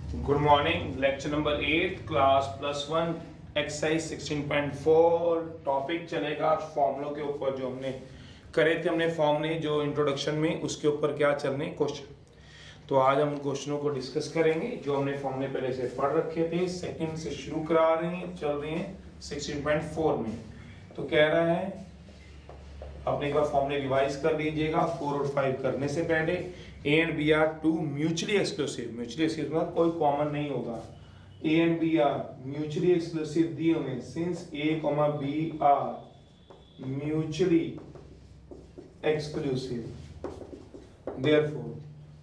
Good morning. Lecture number 8 class +1 exercise 16.4 topic चलेगा फॉर्मूलों के ऊपर। जो हमने करे थे, हमने फॉर्मूले जो इंट्रोडक्शन में, उसके ऊपर क्या चलने क्वेश्चन। तो आज हम क्वेश्चनों को डिस्कस करेंगे जो हमने फॉर्मूले पहले से पढ़ रखे थे। सेकंड से शुरू करा रहे हैं, चल रहे हैं 16.4 में। तो कह रहा है अपने एक बार फॉर्मूले रिवाइज कर लीजिएगा 4 और 5 करने से पहले। A and B are two mutually exclusive. Mutually exclusive मतलब कोई कॉमन नहीं होगा। A and B are mutually exclusive दिए हुए since A comma B are mutually exclusive, therefore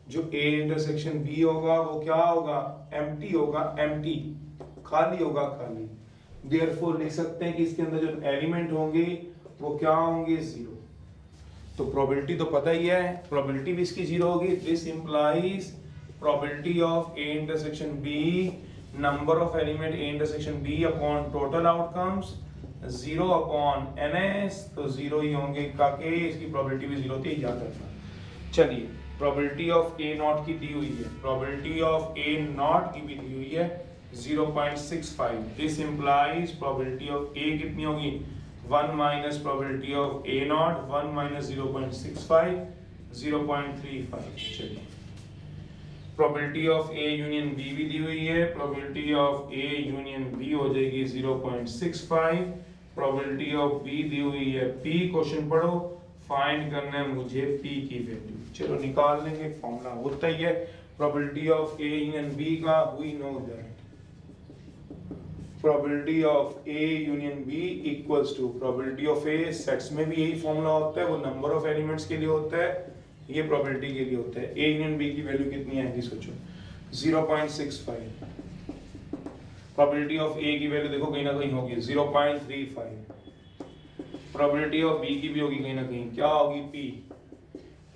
जो ए इंटरसेक्शन बी होगा वो क्या होगा, एम्प्टी होगा, एम्प्टी खाली होगा, खाली। देयरफॉर लिख सकते हैं कि इसके अंदर जो एलिमेंट होंगे वो क्या होंगे, जीरो। तो प्रोबेबिलिटी तो पता ही है, प्रोबेबिलिटी भी इसकी जीरो होगी। This implies probability of A intersection B, number of element A intersection B upon total outcomes, zero upon N S. तो जीरो ही होंगे काके, इसकी प्रोबेबिलिटी भी जीरो थी, याद रखना। चलिए, प्रोबेबिलिटी ऑफ ए नॉट की दी हुई है, प्रोबेबिलिटी ऑफ ए नॉट की भी दी हुई है 0.65। दिस इंप्लाइज प्रोबेबिलिटी ऑफ ए कितनी होगी, 1 minus probability of A naught, 1 minus 0.65, 0.35। चलिए, probability of A union B भी दी हुई है, probability of A union B हो जाएगी 0.65, probability of B दी हुई है P। क्वेश्चन पढ़ो, फाइंड करना है मुझे P की वैल्यू। चलो निकाल लेंगे, फॉर्मूला होता ही है probability of A union B का। we know that probability of A union B equals to probability of A, sets में भी यही फॉर्मूला होता है, वो नंबर ऑफ एलिमेंट्स के लिए होता है, ये प्रोबेबिलिटी के लिए होता है। A union B की वैल्यू कितनी आएगी सोचो, 0.65। प्रोबेबिलिटी ऑफ A की वैल्यू देखो कहीं ना कहीं होगी 0.35। प्रोबेबिलिटी ऑफ B की भी होगी कहीं ना कहीं, क्या होगी, P।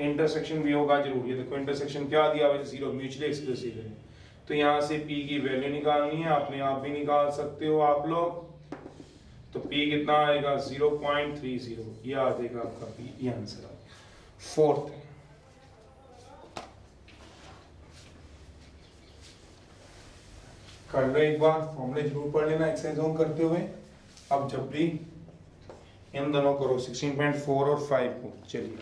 इंटरसेक्शन भी होगा जरूर, ये देखो इंटरसेक्शन क्या दिया हुआ है, जीरो, म्यूचुअली एक्सक्लूसिव है। तो यहाँ से P की वैल्यू निकालनी है, अपने आप भी निकाल सकते हो आप लोग। तो P कितना आएगा, 0.30। ये आ जाएगा आपका P, ये आंसर आ। फोर्थ कर लो एक बार, फॉर्मूले जरूर पढ़ लेना एक्सरसाइज करते हुए। अब जब भी इन दोनों करो 16.4 और 5 को। चलिए,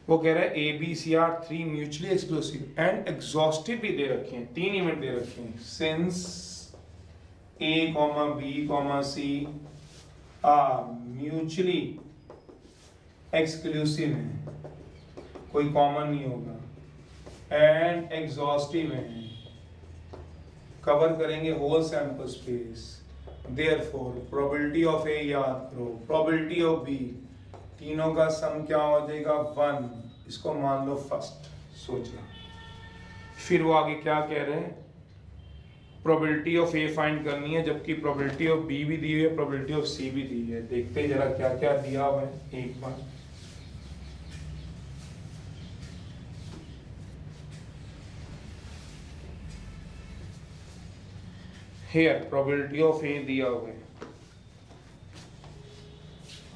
वो कह रहा है A B C are 3 mutually exclusive and exhaustive भी दे रखे हैं, 3 इवेंट दे रखे हैं। Since A comma B comma C are mutually exclusive है, कोई कॉमन नहीं होगा, एंड एग्जॉस्टिव है, कवर करेंगे whole sample space. Therefore probability of A याद करो, प्रोबेबिलिटी ऑफ बी, तीनों का सम क्या हो जाएगा, 1। इसको मान लो फर्स्ट, सोचना। फिर वो आगे क्या कह रहे हैं, प्रोबेबिलिटी ऑफ ए फाइंड करनी है, जबकि प्रोबेबिलिटी ऑफ बी भी दी हुई है, प्रोबेबिलिटी ऑफ सी भी दी है। देखते हैं जरा क्या क्या दिया हुआ है एक बार। हियर प्रोबेबिलिटी ऑफ ए दिया हुआ है,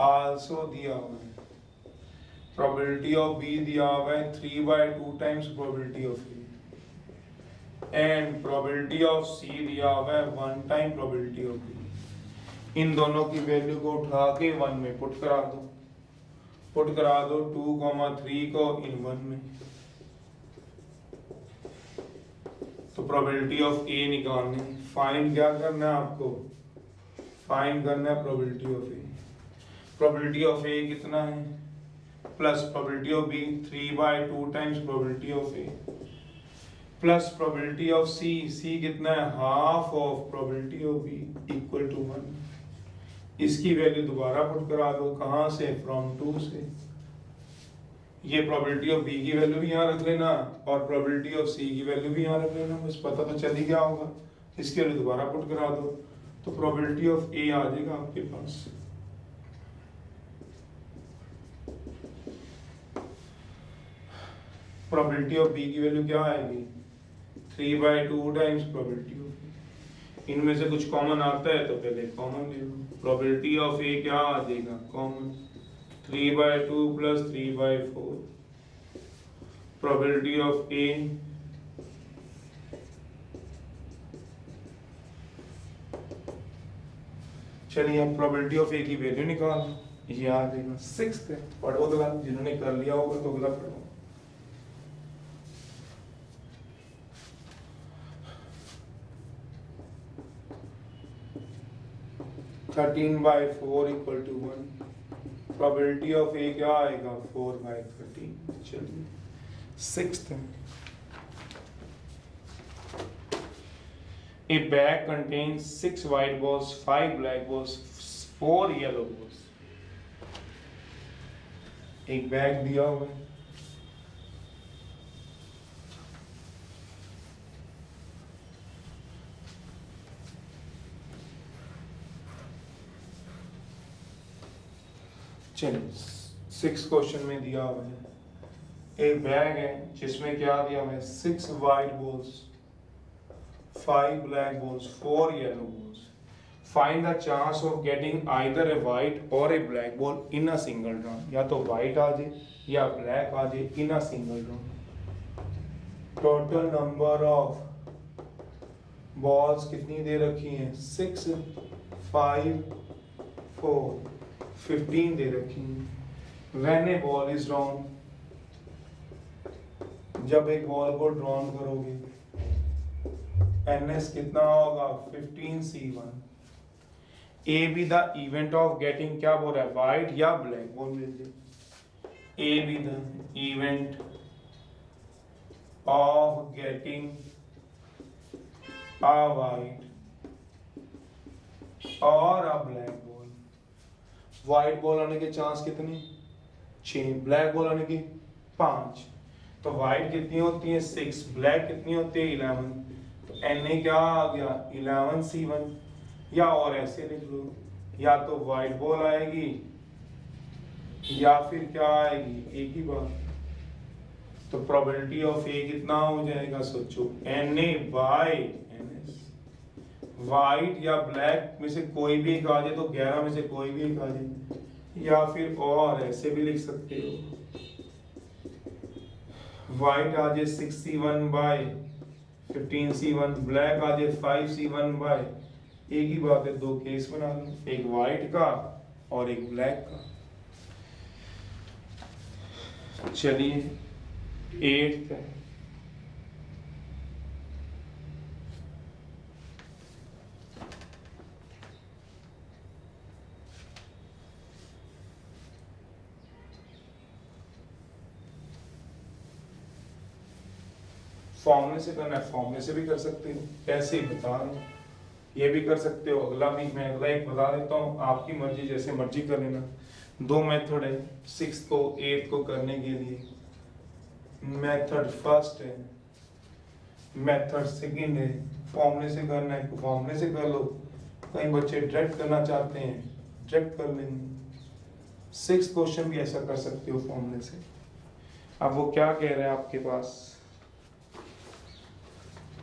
आल्सो दिया हुआ है प्रोबेबिलिटी ऑफ बी दिया हुआ है 3/2 times probability of A, and probability of C दिया हुआ है 1 टाइम प्रोबेबिलिटी ऑफ बी। इन दोनों की वैल्यू को उठा के 1 में पुट करा दो, पुट करा दो 2,3 को इन 1 में। तो प्रोबेबिलिटी ऑफ ए निकालनी, फाइंड क्या करना है आपको, फाइंड करना है probability of A. Probability of A कितना है, plus probability of B 3/2 times probability of A, plus probability of C, C कितना है, half of probability of B equal to 1। इसकी वैल्यू दोबारा पुट करा दो, कहां से, फ्रॉम 2 से। ये प्रोबेबिलिटी ऑफ बी की वैल्यू भी यहाँ रख लेना और प्रोबेबिलिटी ऑफ सी की वैल्यू भी यहाँ रख लेना, बस पता तो चल ही गया होगा। इसकी वैल्यू दोबारा पुट करा दो, तो प्रोबेबिलिटी ऑफ ए आ जाएगा आपके पास। प्रोबेबिलिटी ऑफ बी की वैल्यू क्या आएगी, 3/2 टाइम्स प्रोबेबिलिटी ऑफ ए। इनमें से कुछ कॉमन आता है तो पहले कॉमन ले लो। प्रोबेबिलिटी ऑफ ए क्या आ जाएगा, कॉमन, 3/2 प्लस 3/4। प्रोबेबिलिटी ऑफ ए चलिए अब प्रोबेबिलिटी ऑफ ए की वैल्यू निकाल, ये आ जाएगा 6 है। पढ़ो अगला, जिन्होंने कर लिया होगा तो अगला पढ़ो। 13/4 इक्वल टू 1। प्रोबेबिलिटी ऑफ ए क्या आएगा 4/13। चलिए 6th है। A bag contains 6 white balls, 5 black balls, 4 yellow balls। एक बैग दिया हुआ है, चलिए 6 क्वेश्चन में दिया हुआ है एक बैग है जिसमें क्या दिया हुआ है 6 white balls, 5 black balls, 4 yellow balls. Find the chance of getting either a white or a black ball in a single round. या तो वाइट आ जाए या ब्लैक आ जाए in a single round. Total number of balls कितनी दे रखी हैं 6, 5, 4, 15 दे रखी है। When A ball is drawn, जब एक बॉल को ड्रॉन करोगे NS कितना होगा 15C1। A B the event of getting, क्या बोल रहा है व्हाइट या ब्लैक बॉल मिल जाए। A B the event of getting a white or a black ball. White ball आने के चांस कितने 6, ब्लैक बॉल आने के 5। तो व्हाइट कितनी होती है 6, ब्लैक कितनी होती है 11। तो Na क्या आ गया 11C1। या और ऐसे लिख लो, या तो व्हाइट बॉल आएगी या फिर क्या आएगी एक ही बात। तो प्रोबेबिलिटी ऑफ ए कितना हो जाएगा सोचो Na/NS। व्हाइट या ब्लैक में से कोई भी एक आ जाए तो 11 में से कोई भी एक आ जाए। या फिर और ऐसे भी लिख सकते हो, व्हाइट आ जाए 6C1/15C1, ब्लैक आ जाए 5C1 एक ही बात है, 2 केस बना लो, एक व्हाइट का और एक ब्लैक का। चलिए 8th है। फॉर्मूले से करना है, फॉर्मूले से भी कर सकते हो, ऐसे ही बता रहा हूं, ये भी कर सकते हो। अगला भी मैं अगला एक बता देता हूँ, आपकी मर्जी, जैसे मर्जी कर लेना। 2 मेथड है 6 को 8 को करने के लिए। मेथड फर्स्ट है, मेथड सेकंड है। फॉर्मूले से करना है तो फॉर्मूले से कर लो, कई बच्चे डायरेक्ट करना चाहते हैं डायरेक्ट कर लेंगे। 6 क्वेश्चन भी ऐसा कर सकते हो फॉर्मूले से। अब वो क्या कह रहे हैं आपके पास,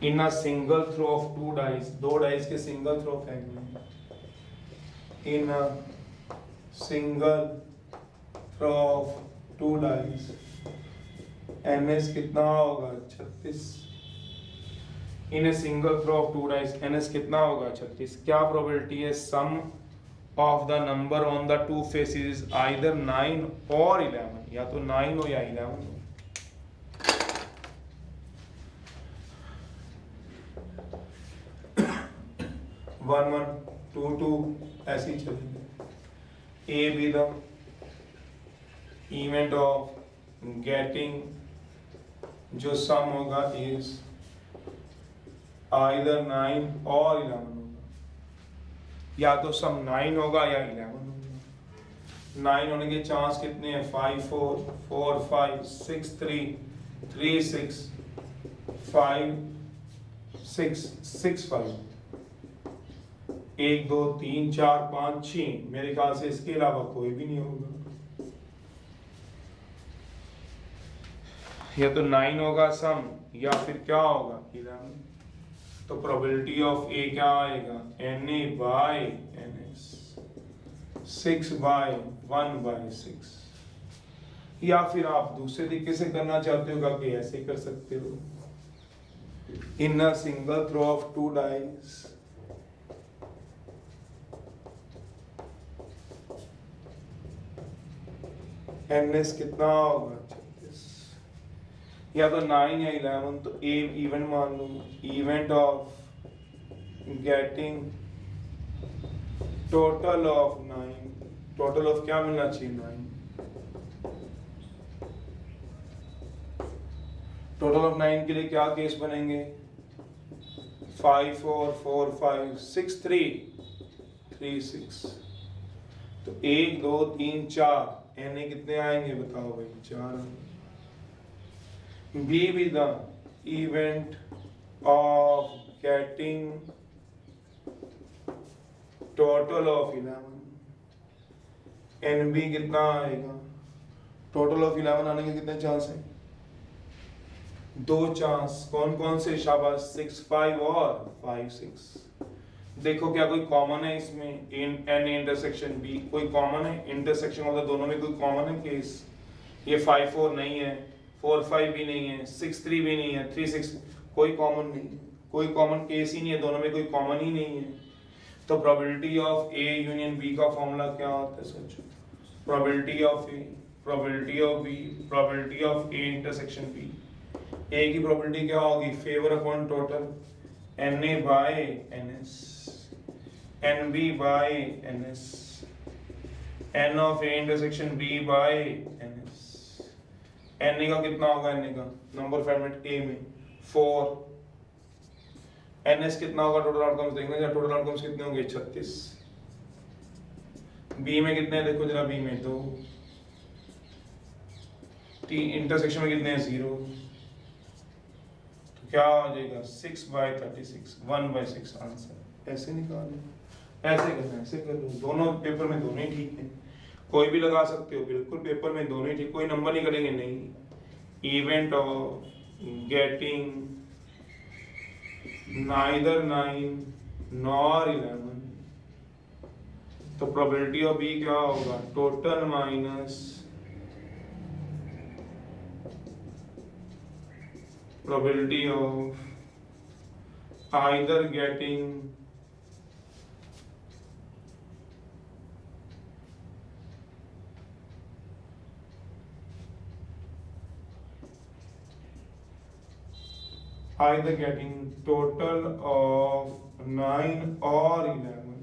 in a single throw of 2 dice, 2 dice के सिंगल थ्रो फेंकना है। In a single throw of 2 dice NS कितना होगा 36। In a single throw of 2 dice NS कितना होगा 36। क्या प्रोबेबिलिटी है sum of the number on the 2 faces is either 9 or 11, या तो 9 हो या 11 हो। वन 2 2 ऐसे ही चलेंगे। ए B the event of getting, जो सम होगा इज आइदर 9 और 11 होगा, या तो सम 9 होगा या 11 होगा। 9 होने के चांस कितने हैं 5 4 4 5 6 3 3 6 5 6 6 5 1 2 3 4 5 6, मेरे ख्याल से इसके अलावा कोई भी नहीं होगा। या तो 9 होगा सम या फिर क्या होगा 11। तो प्रोबेबिलिटी ऑफ ए क्या आएगा Na/NS 6/1/6। या फिर आप दूसरे तरीके से करना चाहते हो कि ऐसे कर सकते हो, in a single throw of 2 dice NS कितना होगा 36, या तो 9 या 11, तो ए इवेंट मान लो, event of getting total of 9, total of क्या मिलना चाहिए 9, टोटल ऑफ 9 के लिए क्या केस बनेंगे 5 4 4 5 6 3 3 6, तो 1 2 3 4 एन कितने आएंगे बताओ भाई 4। B with the event of getting total of 11, N B कितना आएगा, टोटल ऑफ 11 आने के कितने चांस हैं, 2 चांस, कौन कौन से शाबाश 6 5 और 5 6। देखो क्या कोई कॉमन है इसमें, इन एन इंटरसेक्शन बी कोई कॉमन है, इंटरसेक्शन ऑफ द दोनों में कोई कॉमन है केस, ये 5 4 नहीं है, 4 5 भी नहीं है, 6 3 भी नहीं है, 3 6 कोई कॉमन नहीं है, कोई कॉमन केस ही नहीं है, दोनों में कोई कॉमन ही नहीं है। तो probability of A union B का फॉर्मूला क्या होता है सोचो, probability of A, probability of B, probability of A intersection B. A की प्रोबेबिलिटी क्या होगी, favour upon total, N A by N S, N B by N S, N of A intersection B by N S. N A का कितना होगा, N A का number format ए में 4, N S कितना होगा, टोटल आउटकम्स देखना जरा, total outcomes कितने होंगे 36, बी में कितने हैं देखो जरा, बी में 2, इंटरसेक्शन में कितने हैं 0, तो क्या हो जाएगा 6/36, 1/6 आंसर। ऐसे निकालो, ऐसे करना, ऐसे कर लो, दोनों पेपर में दोनों ही ठीक है, कोई भी लगा सकते हो, बिल्कुल पेपर में दोनों ही ठीक, कोई नंबर नहीं करेंगे नहीं। Event of getting neither 9 nor 11, तो प्रोबेबिलिटी ऑफ बी क्या होगा, total minus probability of either getting either getting total of 9 or 11,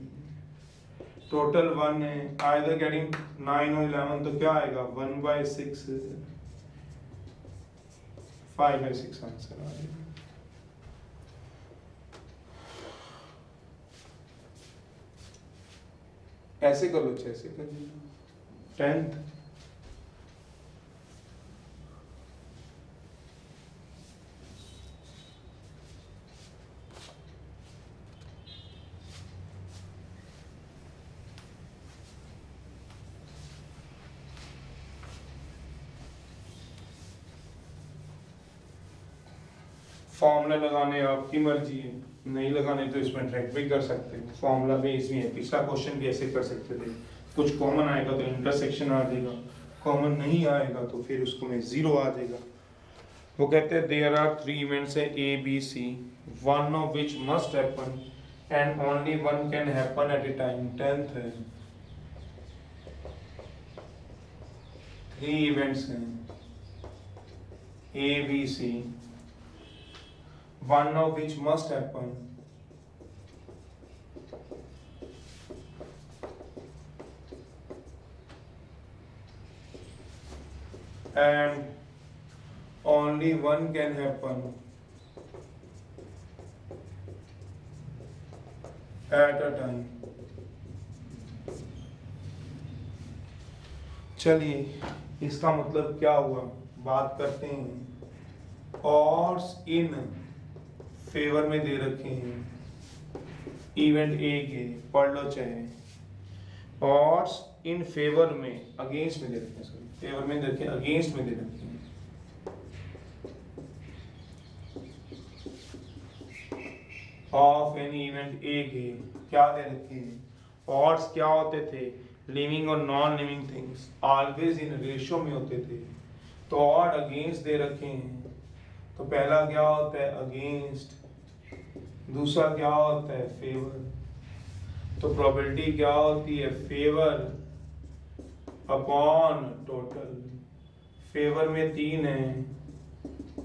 total 1 है, either getting 9 और 11, तो क्या आएगा 1/6, 5/6 आंसर आ जाएगा। ऐसे कर लो, ऐसे कर लो, 10th फॉर्मूला लगाने आपकी मर्जी है, नहीं लगाने तो इसमें ट्रैक भी कर सकते हो, फॉर्मूला बेस भी है, पिछला क्वेश्चन भी ऐसे कर सकते थे, कुछ कॉमन आएगा तो इंटरसेक्शन आ जाएगा, कॉमन नहीं आएगा तो फिर उसको में 0 आ जाएगा। वो कहते हैं देयर आर 3 इवेंट्स है A B C, one of which must happen and only one can happen at a time. 10th है, 3 इवेंट्स हैं A B C, one of which must happen and only one can happen at a time। चलिए इसका मतलब क्या हुआ, बात करते हैं। odds इन फेवर में दे रखे हैं इवेंट ए के, पढ़ लो चाहे, odds इन फेवर में, अगेंस्ट में दे रखे हैं, सॉरी फेवर में दे रखे हैं, अगेंस्ट में दे रखे हैं। ऑफ एनी इवेंट ए के क्या दे रखे हैं, odds क्या होते थे, लिविंग और non living things always in ratio में होते थे, तो ऑड अगेंस्ट दे रखे हैं, तो पहला क्या होता है अगेंस्ट, दूसरा क्या होता है फेवर, तो प्रोबेबिलिटी क्या होती है फेवर अपॉन टोटल। फेवर में 3 है,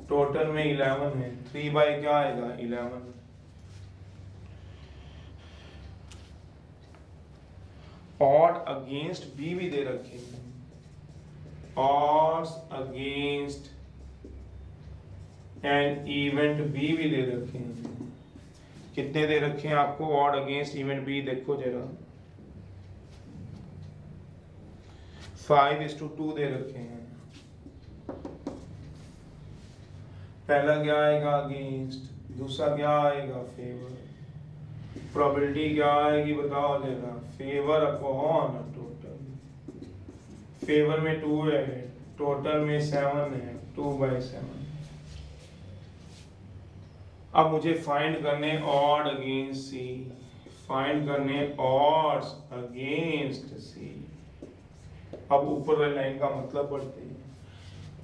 टोटल में 11 है, 3 बाई क्या आएगा 11। ऑड अगेंस्ट बी भी दे रखे हैं, odds against and event B भी दे रखे हैं। कितने दे रखे हैं आपको ऑड अगेंस्ट इवेंट बी? देखो जरा 5:2 दे रखे हैं। पहला क्या आएगा अगेंस्ट, दूसरा क्या आएगा फेवर। प्रोबेबिलिटी क्या आएगी बताओ जरा, फेवर अपॉन टोटल। फेवर में 2 है, टोटल में 7 है, 2/7। अब मुझे फाइंड करने ऑड अगेंस्ट सी, फाइंड करने ऑड्स अगेंस्ट सी। अब ऊपर वाली लाइन का मतलब पढ़ते हैं।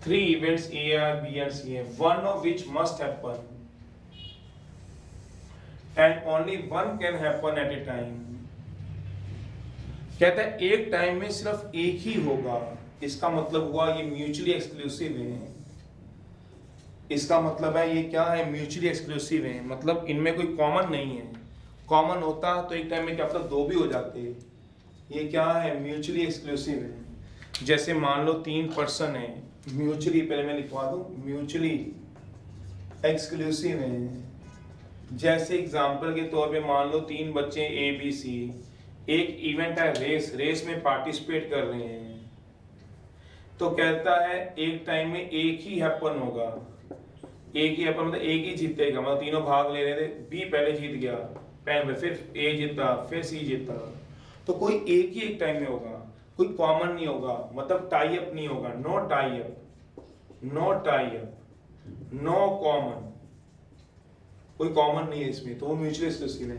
3 events A are B and C है, one of which must happen and only one can happen at a time। कहता है एक टाइम में सिर्फ एक ही होगा। इसका मतलब हुआ ये म्यूचुअली एक्सक्लूसिव है। इसका मतलब है ये क्या है, म्यूचुअली एक्सक्लूसिव है, मतलब इनमें कोई कॉमन नहीं है। कॉमन होता तो एक टाइम में क्या मतलब 2 भी हो जाते। ये क्या है, म्यूचुअली एक्सक्लूसिव है। जैसे मान लो 3 पर्सन है, म्यूचुअली, पहले मैं लिखवा दूं, म्यूचुअली एक्सक्लूसिव है। जैसे एग्जांपल के तौर पे मान लो 3 बच्चे ए बी सी, एक इवेंट है रेस, रेस में पार्टिसिपेट कर रहे हैं। तो कहता है एक टाइम में एक ही हैपन होगा, एक ही हैपन मतलब एक ही जीतेगा, मतलब तीनों भाग ले रहे थे, बी पहले जीत गया पहले, फिर ए जीता, फिर सी जीता। तो कोई एक ही एक टाइम में होगा, कोई कॉमन नहीं होगा, मतलब टाई अप नहीं होगा, no tie up, no tie up, no common, कोई कॉमन नहीं है इसमें, तो वो म्यूचुअली एक्सक्लूसिव है।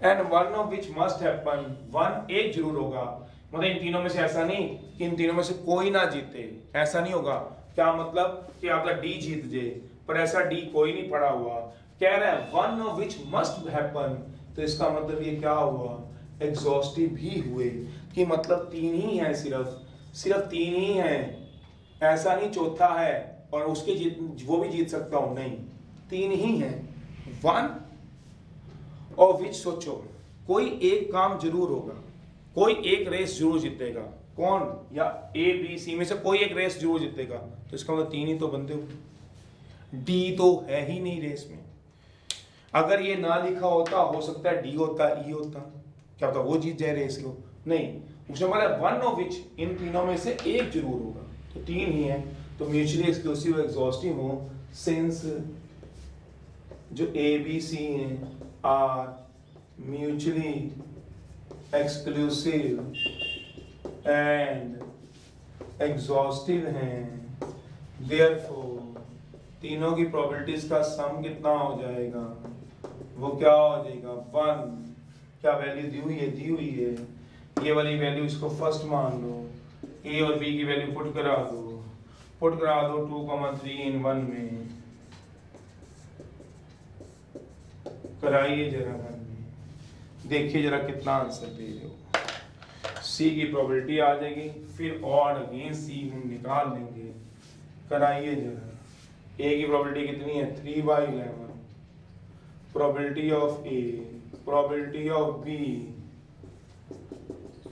And one of which must happen, one एक जरूर होगा, मतलब इन तीनों में से ऐसा नहीं कि इन तीनों में से कोई ना जीते, ऐसा नहीं होगा। क्या मतलब कि आपका डी जीत जाए, पर ऐसा डी कोई नहीं पड़ा हुआ। कह रहा है one of which must happen, तो इसका मतलब ये क्या हुआ, एग्जॉस्टिव भी हुए, कि मतलब 3 ही है, सिर्फ 3 ही है, ऐसा नहीं चौथा है और उसके जीत वो भी जीत सकता हूं, नहीं, 3 ही है। वन ऑफ विच, सोचो कोई एक काम जरूर होगा, कोई एक रेस जरूर जीतेगा, कौन, या ए बी सी में से कोई एक रेस जरूर जीतेगा, तो इसका मतलब 3 ही तो बंदे हुए। डी तो है ही नहीं रेस में। अगर ये ना लिखा होता, हो सकता है डी होता, ई होता, क्या होता वो जीत जाए रेस को, नहीं, उसने बोला वन ऑफ विच, इन तीनों में से एक जरूर होगा, तो 3 ही है, तो म्यूचुअली एक्सक्लूसिव एग्जॉस्टिव हो, सिंस जो ए बी सी हैं are mutually exclusive and exhaustive हैं, देयरफॉर तीनों की प्रोबेबिलिटीज का सम कितना हो जाएगा, वो क्या हो जाएगा 1। क्या वैल्यू दी हुई है, दी हुई है, ये वाली वैल्यू इसको फर्स्ट मान लो, ए और बी की वैल्यू पुट करा दो 2, 3 इन 1 में, कराइए जरा मन में, देखिए जरा कितना आंसर दे रहे हो। सी की प्रोबेबिलिटी आ जाएगी, फिर ऑड अगेंस्ट सी हम निकाल लेंगे, कराइए जरा। ए की प्रोबेबिलिटी कितनी है 3/11, probability of A, probability of B,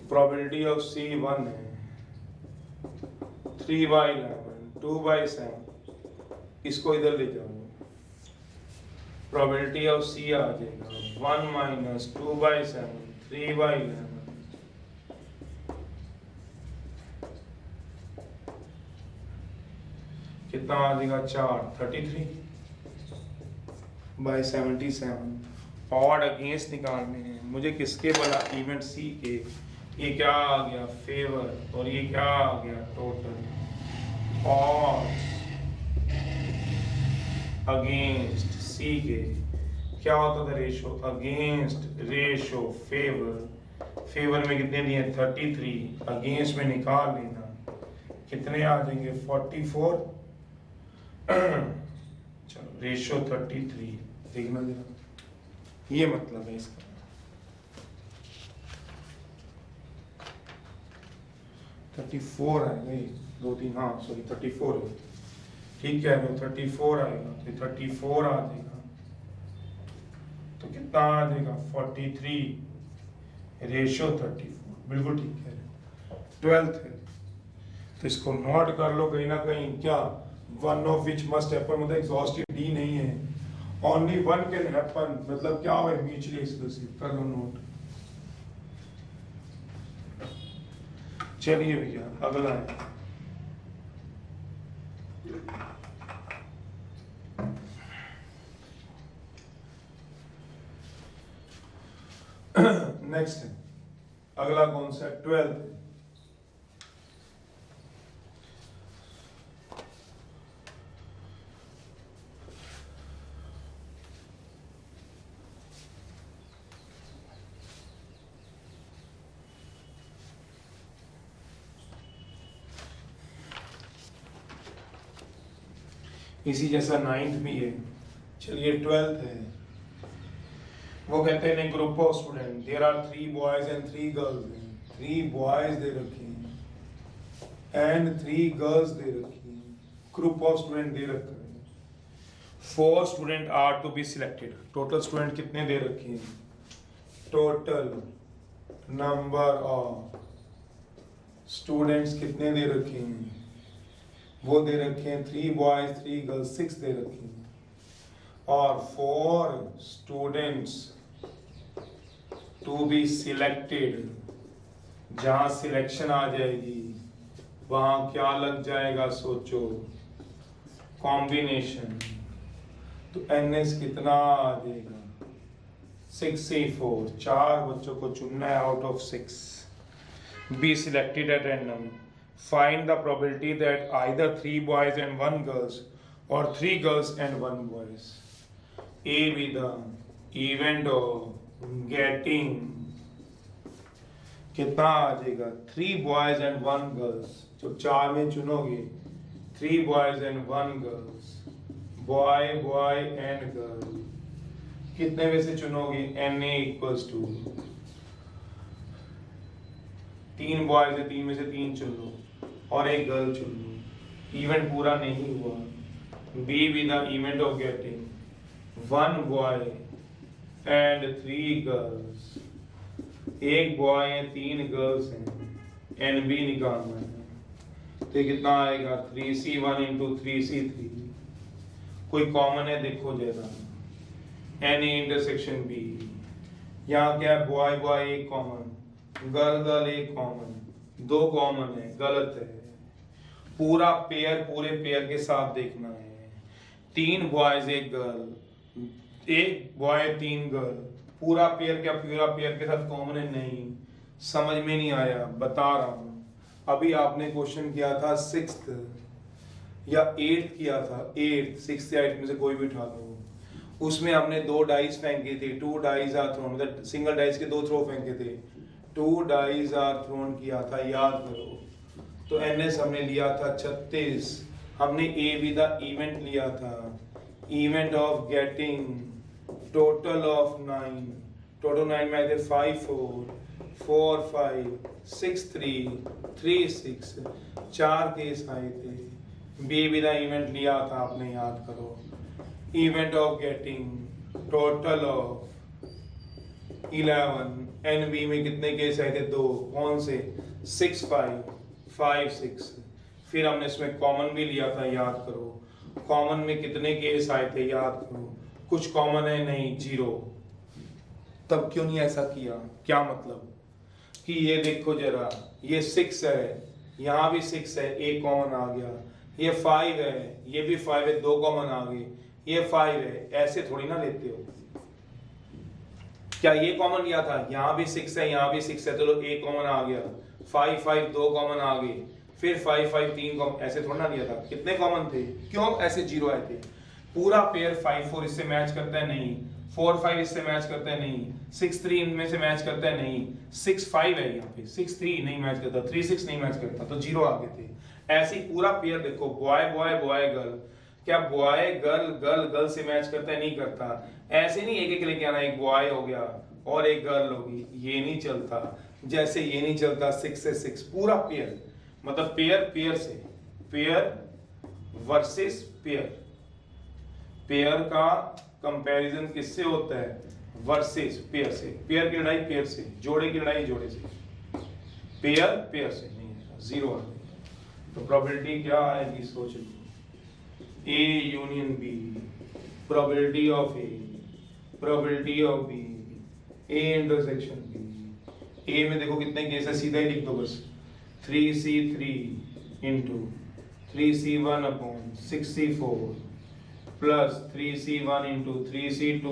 probability of C 1 है, 3/11, 2/7, इसको इधर ले जाओ, प्रोबेबिलिटी ऑफ सी आ जाएगा 1 - 2/7, 3/11, कितना आ जाएगा 4, 33/77। ऑड अगेंस्ट निकालने हैं मुझे, किसके बोला, इवेंट सी के, ये क्या आ गया फेवर, और ये क्या आ गया टोटल। ऑड अगेंस्ट सी के क्या होता था ratio, against ratio favour, favour में कितने दिए 33, अगेंस्ट में निकाल लेना, कितने आ जाएंगे 44। चलो रेशो 33, देखना जरा, ये मतलब है इसका। 34 आएगा ये, 2 3 हाँ सॉरी 34 है, ठीक कह रहे हो 34 आएगा, तो 34 आ जाएगा, तो कितना आ जाएगा 43 रेशो 34, बिल्कुल ठीक कह रहे हो। 12th है, तो इसको नोट कर लो कहीं ना कहीं, क्या one of which must happen, मतलब एग्जॉस्टिव डी नहीं है, ओनली वन कैन हैपन, मतलब क्या है म्यूचुअली एक्सक्लूसिव, कर लो नोट। चलिए भैया अगला है, नेक्स्ट है अगला कौन सा, 12th। इसी जैसा 9th भी है। चलिए 12th है, वो कहते हैं group of student, there are 3 boys and 3 girls, 3 boys दे रखे हैं एंड 3 गर्ल्स दे रखी हैं, ग्रुप ऑफ स्टूडेंट दे रखा है, 4 student are to be selected, total student कितने दे रखे हैं, टोटल नंबर ऑफ स्टूडेंट्स कितने दे रखे हैं, वो दे रखे हैं 3 बॉयज 3 गर्ल्स 6 दे रखे हैं, और 4 स्टूडेंट्स टू बी सिलेक्टेड, जहां सिलेक्शन आ जाएगी वहां क्या लग जाएगा सोचो, कॉम्बिनेशन, तो NS कितना आ जाएगा 64, 4 बच्चों को चुनना है out of 6, be selected at random, find the probability that either 3 boys and 1 girls or 3 girls and 1 boys A be the event of getting, कितना आ जाएगा 3 boys and 1 girls, जो 4 में चुनोगे 3 boys and 1 girls, boy boy and girl, कितने में से चुनोगे, NA equals to 3 boys है, 3 में से 3 चुन लो और 1 गर्ल चुन लो, इवेंट पूरा नहीं हुआ, B with the event of getting 1 boy and 3 girls, 1 boy है 3 गर्ल्स हैं, NB निकालना है, तो कितना आएगा 3C1 इंटू 3C3, कोई कॉमन है देखो जरा, NA इंटरसेक्शन B, यहाँ क्या है बॉय बॉय एक कॉमन, गर्ल गर्ल एक कॉमन, 2 कॉमन है, गलत है, पूरा पेयर पूरे पेयर के साथ देखना है, 3 बॉयज 1 गर्ल, 1 बॉय 3 गर्ल, पूरा पेयर क्या पूरा पेयर के साथ कॉमन है, नहीं, समझ में नहीं आया, बता रहा हूं, अभी आपने क्वेश्चन किया था 6th या 8th किया था, 8th 6th या 8th में से कोई भी उठा लो, उसमें हमने 2 डाइस फेंके थे, 2 डाइस आर थ्रोन, मतलब सिंगल डाइस के 2 थ्रो फेंके थे, 2 डाइज आर थ्रोन किया था, याद करो, तो NS हमने लिया था 36, हमने A बी द इवेंट लिया था, event of getting total of 9, total 9 में आए थे 5 4 4 5 6 3 3 6, 4 केस आए थे, B बी द इवेंट लिया था आपने, याद करो, event of getting total of 11, NB में कितने केस आए थे, 2, कौन से 6 5 5 6, फिर हमने इसमें कॉमन भी लिया था, याद करो, कॉमन में कितने केस आए थे, याद करो, कुछ कॉमन है नहीं, 0, तब क्यों नहीं ऐसा किया, क्या मतलब कि ये देखो जरा, ये 6 है, यहाँ भी 6 है, एक कॉमन आ गया, ये 5 है, ये भी 5 है, 2 कॉमन आ गए, ये 5 है, ऐसे थोड़ी ना लेते हो, क्या ये कॉमन लिया था, यहाँ भी 6 है, यहाँ भी 6 है, चलो एक कॉमन आ गया, 5 5 2 कॉमन आ गए, फिर 5 5 3 कॉमन, ऐसे थोड़ा ना लिया था, कितने कॉमन थे, क्यों ऐसे 0 आए थे, पूरा पेयर 5 4 इससे मैच करता है, नहीं, 4 5 इससे मैच करता है, नहीं, 6 3 इनमें से मैच करता है, नहीं, 6 5 है यहाँ पे, 6 3 नहीं मैच करता, 3 6 नहीं मैच करता, तो 0 आ गए थे, ऐसे ही पूरा पेयर देखो, बॉय बॉय बॉय गर्ल, क्या बॉय गर्ल गर्ल गर्ल से मैच करता है, नहीं करता, ऐसे नहीं एक एक लेके आना, एक बॉय हो गया और एक गर्ल होगी, ये नहीं चलता, जैसे ये नहीं चलता 6 से 6, पूरा पेयर मतलब पेयर पेयर से, पेयर वर्सेस पेयर, पेयर का कंपैरिजन किससे होता है, वर्सेस पेयर से, पेयर की लड़ाई पेयर से, जोड़े की लड़ाई जोड़े से, पेयर पेयर से नहीं है, जीरो आ गया। तो प्रोबेबिलिटी क्या आएगी, सोच लो, A union B, probability of A, probability of B, A intersection B. A में देखो कितने केस है, सीधा ही लिख दो बस, 3C3 into 3C1 upon 6C4 plus 3C1 into 3C2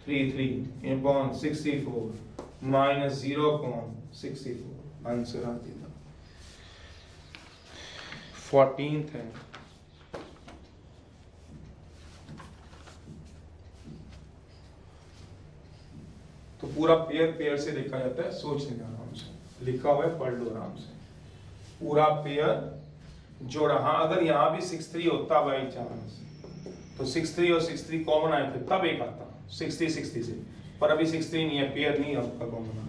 33 upon 6C4 minus 0 upon 6C4। Answer आ गया 14th है। तो पूरा पेयर पेयर से देखा जाता है, सोच लेना आराम से, लिखा हुआ है पढ़ लो आराम से, पूरा पेयर जोड़ा। हाँ अगर यहाँ भी 6-3 होता बाई चांस तो 6-3 और 6-3 कॉमन आए थे तब एक आता 60-60 से, पर अभी 6-3 नहीं है, पेयर नहीं है आपका कॉमन आता।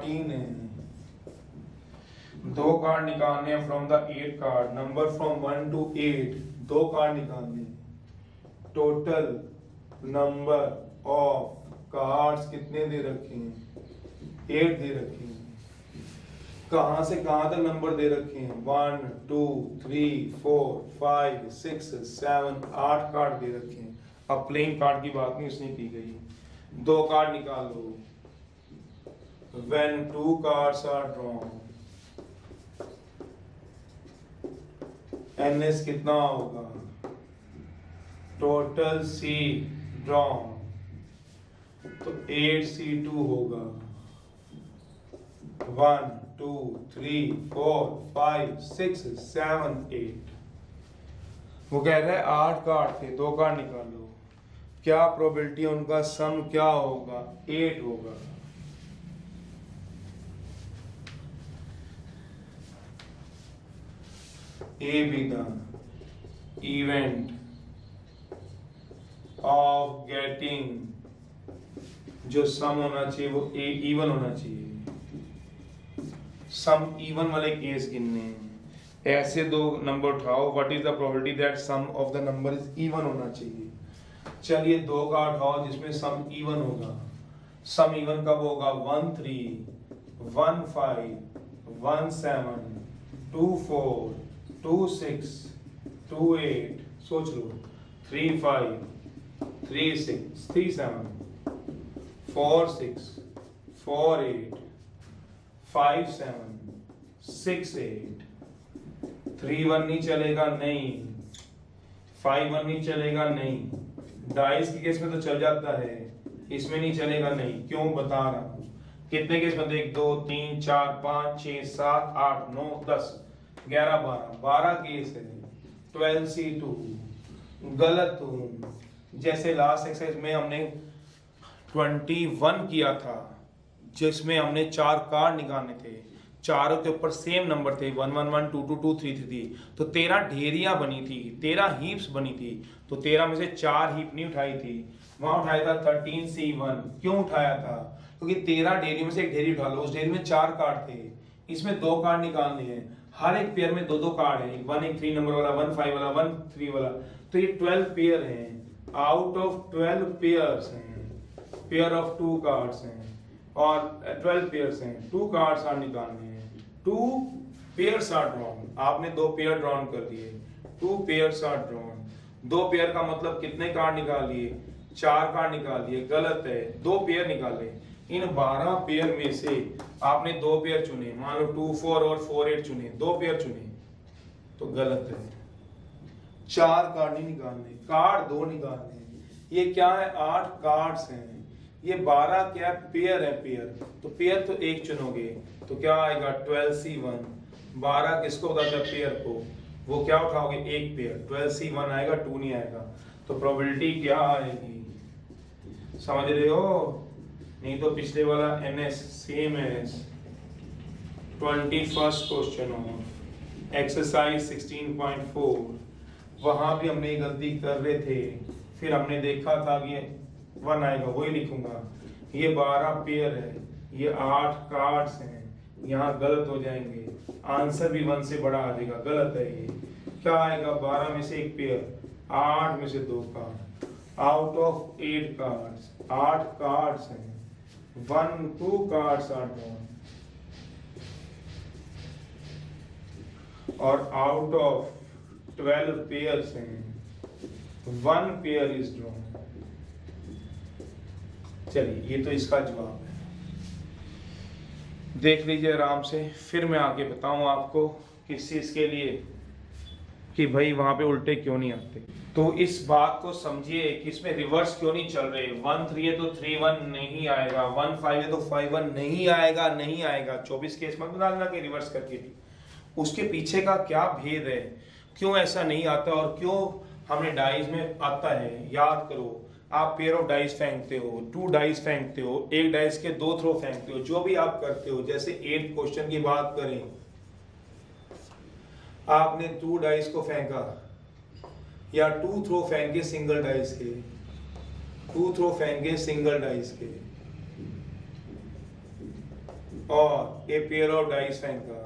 है। दो कार्ड निकालने from the 8 card, number from 1 to 8, दो कार्ड निकालने, टोटल नंबर ऑफ कार्ड्स कितने दे रखे हैं, 8 दे रखे हैं। कहां से कहां तक नंबर दे रखे हैं, 1 2 3 4 5 6 7 8 कार्ड दे रखे हैं। अब प्लेइंग कार्ड की बात नहीं उसने की गई, दो कार्ड निकालो। When 2 cards are drawn, NS कितना होगा, टोटल C drawn तो 8C2 होगा। 1 2 3 4 5 6 7 8। वो कह रहा है 8 कार्ड थे, दो कार्ड निकालो, क्या प्रोबेबिलिटी उनका सम क्या होगा, 8 होगा। A be the event of getting, जो सम होना चाहिए वो ए इवन होना चाहिए, सम इवन वाले केस गिनने हैं। ऐसे दो नंबर उठाओ, what is the probability that sum of the number is even होना चाहिए। चलिए दो का उठाओ जिसमें सम इवन होगा, सम इवन कब होगा, 1 3 1 5 1 7 2 4 2 6 2 8, सोच लो, 3 5 3 6 3 7 4 6 4 8 5 7 6 8। 3 1 नहीं चलेगा, नहीं 5 1 नहीं चलेगा, नहीं डाइस के केस में तो चल जाता है, इसमें नहीं चलेगा, नहीं। क्यों बता रहा हूं, कितने केस बनते, 1 2 3 4 5 6 7 8 9 10 11 12 केस है। 12C2 गलत हूं, जैसे लास्ट एक्सरसाइज में हमने 21 किया था जिसमें हमने 4 कार्ड निकालने थे, चारों के ऊपर सेम नंबर थे, 1 1 1 2 2 2 3 3 3, तो 13 ढेरियां बनी थी, 13 हीप्स बनी थी, तो 13 में से 4 हीप नहीं उठाई थी, वहां उठाया था 13C1। क्यों उठाया था, क्योंकि 13 ढेरियों में से एक ढेरी उठा लो, उस ढेरी में 4 कार्ड थे, इसमें 2 कार्ड निकालने हैं, हर एक पेयर में 2 कार्ड है, 1 3 नंबर वाला, 1 5 वाला, 1 3 वाला, तो ये 12 पेयर हैं। आउट ऑफ 12 पेयर्स हैं, पेयर ऑफ 2 कार्ड्स हैं, और 12 पेयर्स हैं, 2 कार्ड्स आर निकालने हैं। 2 पेयर्स आर ड्रॉन, आपने 2 पेयर ड्रॉन कर दिए, 2 पेयर्स आर ड्रॉन। 2 पेयर का मतलब कितने कार्ड निकाल लिए, 4 कार्ड निकाल लिए, गलत है, 2 पेयर निकाले। इन 12 पेयर में से आपने 2 पेयर चुने, मान लो 2 4 और 4 8 चुने, 2 पेयर चुने, तो गलत है। 4 कार्ड नहीं निकालने, कार्ड 2 निकालने। ये क्या है, 8 कार्ड्स हैं, ये 12 क्या है, पेयर है, पेयर, तो पेयर तो एक चुनोगे, तो क्या आएगा 12C1। 12 किसको बताता है, पेयर को, वो क्या उठाओगे, एक पेयर, 12C1 आएगा, 2 नहीं आएगा। तो प्रोबेबिलिटी क्या आएगी, समझ रहे हो? नहीं तो पिछले वाला NS same as 21st question of exercise 16.4, वहां भी हमने गलती कर रहे थे, फिर हमने देखा था कि 1 आएगा, वही लिखूंगा। ये 12 पेयर है, ये 8 कार्ड्स हैं, यहाँ गलत हो जाएंगे, आंसर भी 1 से बड़ा आ जाएगा, गलत है ये। क्या आएगा? 12 में से 1 पेयर, 8 में से 2 card, out of 8 cards, 8 cards हैं, 2 कार्ड्स आर ड्रॉन, और आउट ऑफ 12 पेयर्स हैं, 1 पेयर इज ड्रॉन। चलिए, ये तो इसका जवाब है, देख लीजिए आराम से, फिर मैं आगे बताऊं आपको किस चीज के लिए कि भाई वहां पे उल्टे क्यों नहीं आते। तो इस बात को समझिए कि इसमें रिवर्स क्यों नहीं चल रहे। 1 3 है तो 3 1 नहीं आएगा, 1 5 है तो 5 1 नहीं आएगा, नहीं आएगा। 24 केस मत डालना कि रिवर्स करके भी। उसके पीछे का क्या भेद है, क्यों ऐसा नहीं आता और क्यों हमने डाइस में आता है, याद करो। आप पेयर ऑफ डाइस फेंकते हो, 2 डाइस फेंकते हो, 1 डाइस के 2 थ्रो फेंकते हो, जो भी आप करते हो। जैसे 8 क्वेश्चन की बात करें, आपने 2 डाइस को फेंका या 2 थ्रो फेंके सिंगल डाइस के, 2 थ्रो फेंके सिंगल डाइस के, और ए पेयर ऑफ डाइस फेंका,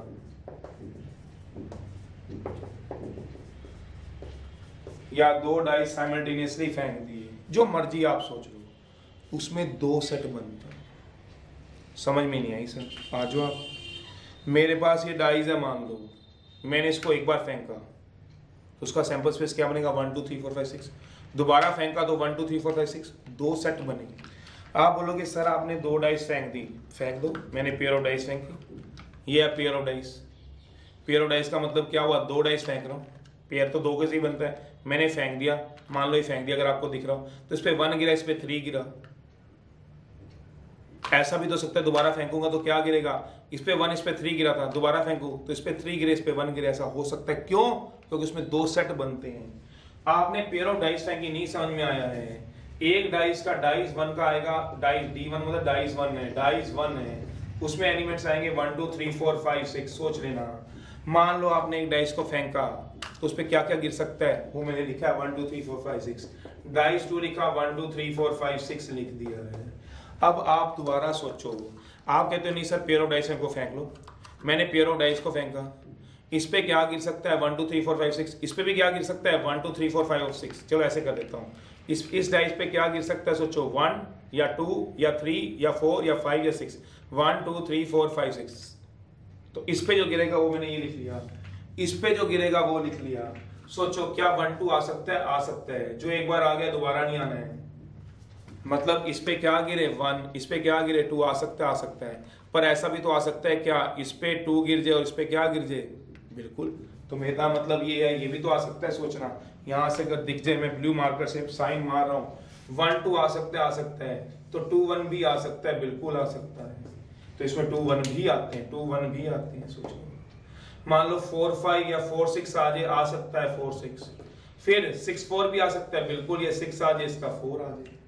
या 2 डाइस साइमल्टेनियसली फेंक दिए, जो मर्जी आप सोच लो, उसमें 2 सेट बनता है। समझ में नहीं आई सर? आ जाओ आप। मेरे पास ये डाइस है, मान लो मैंने इसको एक बार फेंका तो उसका सैंपल स्पेस क्या बनेगा? 1 2 3 4 5 6। दोबारा फेंका तो 1 2 3 4 5 6, 2 सेट बनेंगे। आप बोलोगे सर आपने 2 डाइस फेंक दी, फेंक दो, मैंने पेयर ऑफ डाइस फेंकी, ये है pair of dice. Pair of dice का मतलब क्या हुआ? 2 डाइस फेंक रहा हूँ, पेयर तो 2 के से ही बनता है, मैंने फेंक दिया, मान लो ये फेंक दिया, अगर आपको दिख रहा हो तो इस पे 1 गिरा, इस पे 3 गिरा। ऐसा भी तो सकता है दोबारा फेंकूंगा तो क्या गिरेगा? इस पे 1, इस पे 3 गिरा था, दोबारा फेंकू तो इस पे 3 गिरे, इस पे 1 गिरे। ऐसा हो सकता है, क्यों? क्योंकि उसमें 2 सेट बनते हैं। आपने पेयर ऑफ डाइस फेंकी, नहीं समझ में आया है। एक डाइस का डाइस 1 का आएगा, डाइस D1 मतलब डाइस 1 है, डाइस 1 है, उसमें एलिमेंट्स आएंगे 1 2 3 4 5 6। सोच लेना, मान लो आपने एक डाइस को फेंका तो उस पे क्या क्या गिर सकता है, वो मैंने लिखा है 1 2 3 4 5 6। डाइस 2 लिखा, 1 2 3 4 5 6 लिख दिया है। अब आप दोबारा सोचो, आप कहते हो नहीं सर पेयर ऑफ डाइस को फेंक लो, मैंने पेयर ऑफ डाइस को फेंका, इस पे क्या गिर सकता है? 1 2 3 4 5 6। इस पे भी क्या गिर सकता है? 1 2 3 4 5 और 6। चलो ऐसे कर देता हूँ, इस डाइस पे क्या गिर सकता है? सोचो, 1 या 2 या 3 या 4 या 5 या 6। 1 2 3 4 5 6। तो इस पे जो गिरेगा वो मैंने ये लिख लिया, इस पे जो गिरेगा वो लिख लिया। सोचो, क्या 1 2 आ सकता है? आ सकता है। जो एक बार आ गया दोबारा नहीं आना है। मतलब इस पे क्या गिरे? 1, इस पे क्या गिरे? 2 आ सकता है। पर ऐसा भी तो आ सकता है क्या इस पे 2 गिर जाए और इस पे क्या गिर जाए? बिल्कुल। तो मेरा मतलब ये है, ये भी तो आ सकता है। सोचना, यहाँ से अगर दिख जाए, मैं ब्लू मार्कर से साइन मार रहा हूँ, 1 2 आ सकता है, तो 2 1 भी आ सकता है, बिल्कुल आ सकता है। तो इसमें 2 1 भी आते हैं, 2 1 भी आते हैं। सोचो, मान लो 4 5 या 4 6 आ जाए, आ सकता है 4 6। फिर 6 4 भी आ सकता है, बिल्कुल। ये 6 आ जाए, इसका 4 आ जाए।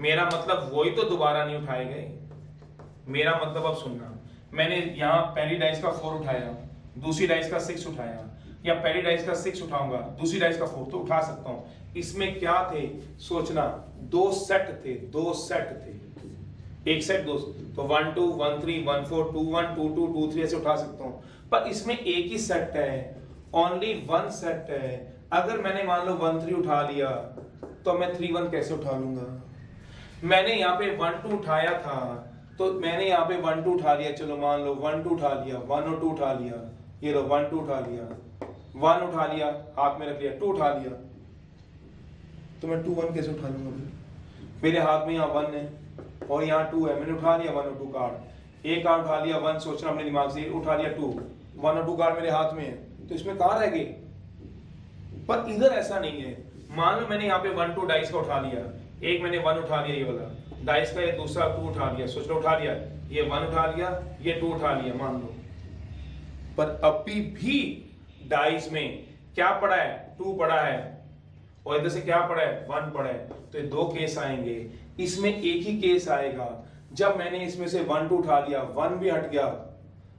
मेरा मतलब वही तो दोबारा नहीं उठाए गए। मेरा मतलब अब सुनना, मैंने यहाँ पहली डाइस का 4 उठाया, दूसरी डाइस का 6 उठाया, या पहली डाइस का 6 उठाऊंगा, दूसरी डाइस का 4 तो उठा सकता हूँ। इसमें क्या थे? सोचना, 2 सेट थे, 2 सेट थे, एक सेट 2, तो 1 2 1 3 1 4 2 1 2 2 2 3 ऐसे उठा सकता हूँ। पर इसमें एक ही सेट है, ओनली 1 सेट है। अगर मैंने मान लो 1 3 उठा लिया तो मैं 3 1 कैसे उठा लूंगा? मैंने यहाँ पे 1 2 उठाया था, तो मैंने यहाँ पे 1 2 उठा लिया, चलो मान लो 1 2 उठा लिया, 1 और 2 उठा लिया, ये लो 1 2 उठा लिया, 1 उठा लिया, हाथ में रख लिया, 2 उठा लिया, तो मैं 2 1 कैसे उठा लूंगा? मेरे हाथ में यहाँ 1 है और यहाँ 2 है, मैंने उठा लिया 1 और 2 कार्ड, एक कार्ड उठा लिया 1, सोचना अपने दिमाग से, उठा लिया 2, 1 और 2 कार्ड मेरे हाथ में है, तो इसमें कहाँ रह गए? पर इधर ऐसा नहीं है। मान लो मैंने यहाँ पे 1 2 डाइस का उठा लिया, एक मैंने 1 उठा लिया, ये वाला डाइस का, ये दूसरा 2 उठा लिया, सोच लो उठा लिया, ये 1 उठा लिया, ये 2 उठा लिया, मान लो। पर अभी भी डाइस में क्या पड़ा है? 2 पड़ा है, और इधर से क्या पड़ा है? 1 पड़ा है। तो ये 2 केस आएंगे, इसमें एक ही केस आएगा, जब मैंने इसमें से 1 2 उठा लिया, 1 भी हट गया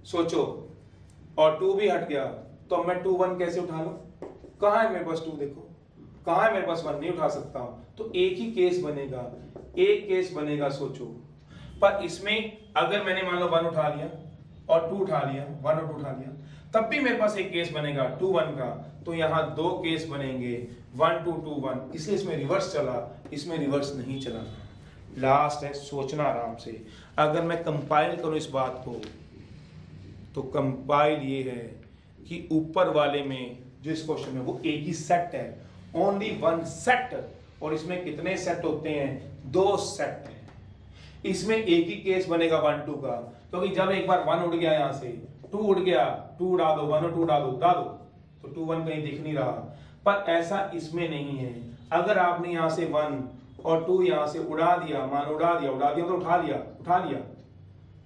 सोचो, और 2 भी हट गया, तो अब मैं 2 1 कैसे उठा लूं? कहां है मेरे पास 2? देखो कहां है मेरे पास 1, नहीं उठा सकता हूं। तो एक ही केस बनेगा, एक केस बनेगा सोचो। पर इसमें अगर मैंने मान लो 1 उठा लिया और 2 उठा लिया, 1 और 2 उठा लिया, तब भी मेरे पास एक केस बनेगा 2 1 का। तो यहां 2 केस बनेंगे, 1 2 2 1, इसलिए इसमें रिवर्स चला, इसमें रिवर्स नहीं चला। लास्ट है सोचना आराम से। अगर मैं कंपाइल करूं इस बात को, तो कंपाइल ये है कि ऊपर वाले में जो इस क्वेश्चन में वो एक ही सेट है, ओनली 1 सेट, और इसमें कितने सेट होते हैं? 2 सेट है। इसमें एक ही केस बनेगा 1 2 का, क्योंकि जब एक बार 1 उड़ गया, यहां से 2 उड़ गया, 2 उड़ा दो, 1 और 2 उड़ा दो, तो 2 1 कहीं दिख नहीं रहा। पर ऐसा इसमें नहीं है। अगर आपने यहां से 1 और 2 यहां से उड़ा दिया, मान उड़ा दिया तो उठा लिया,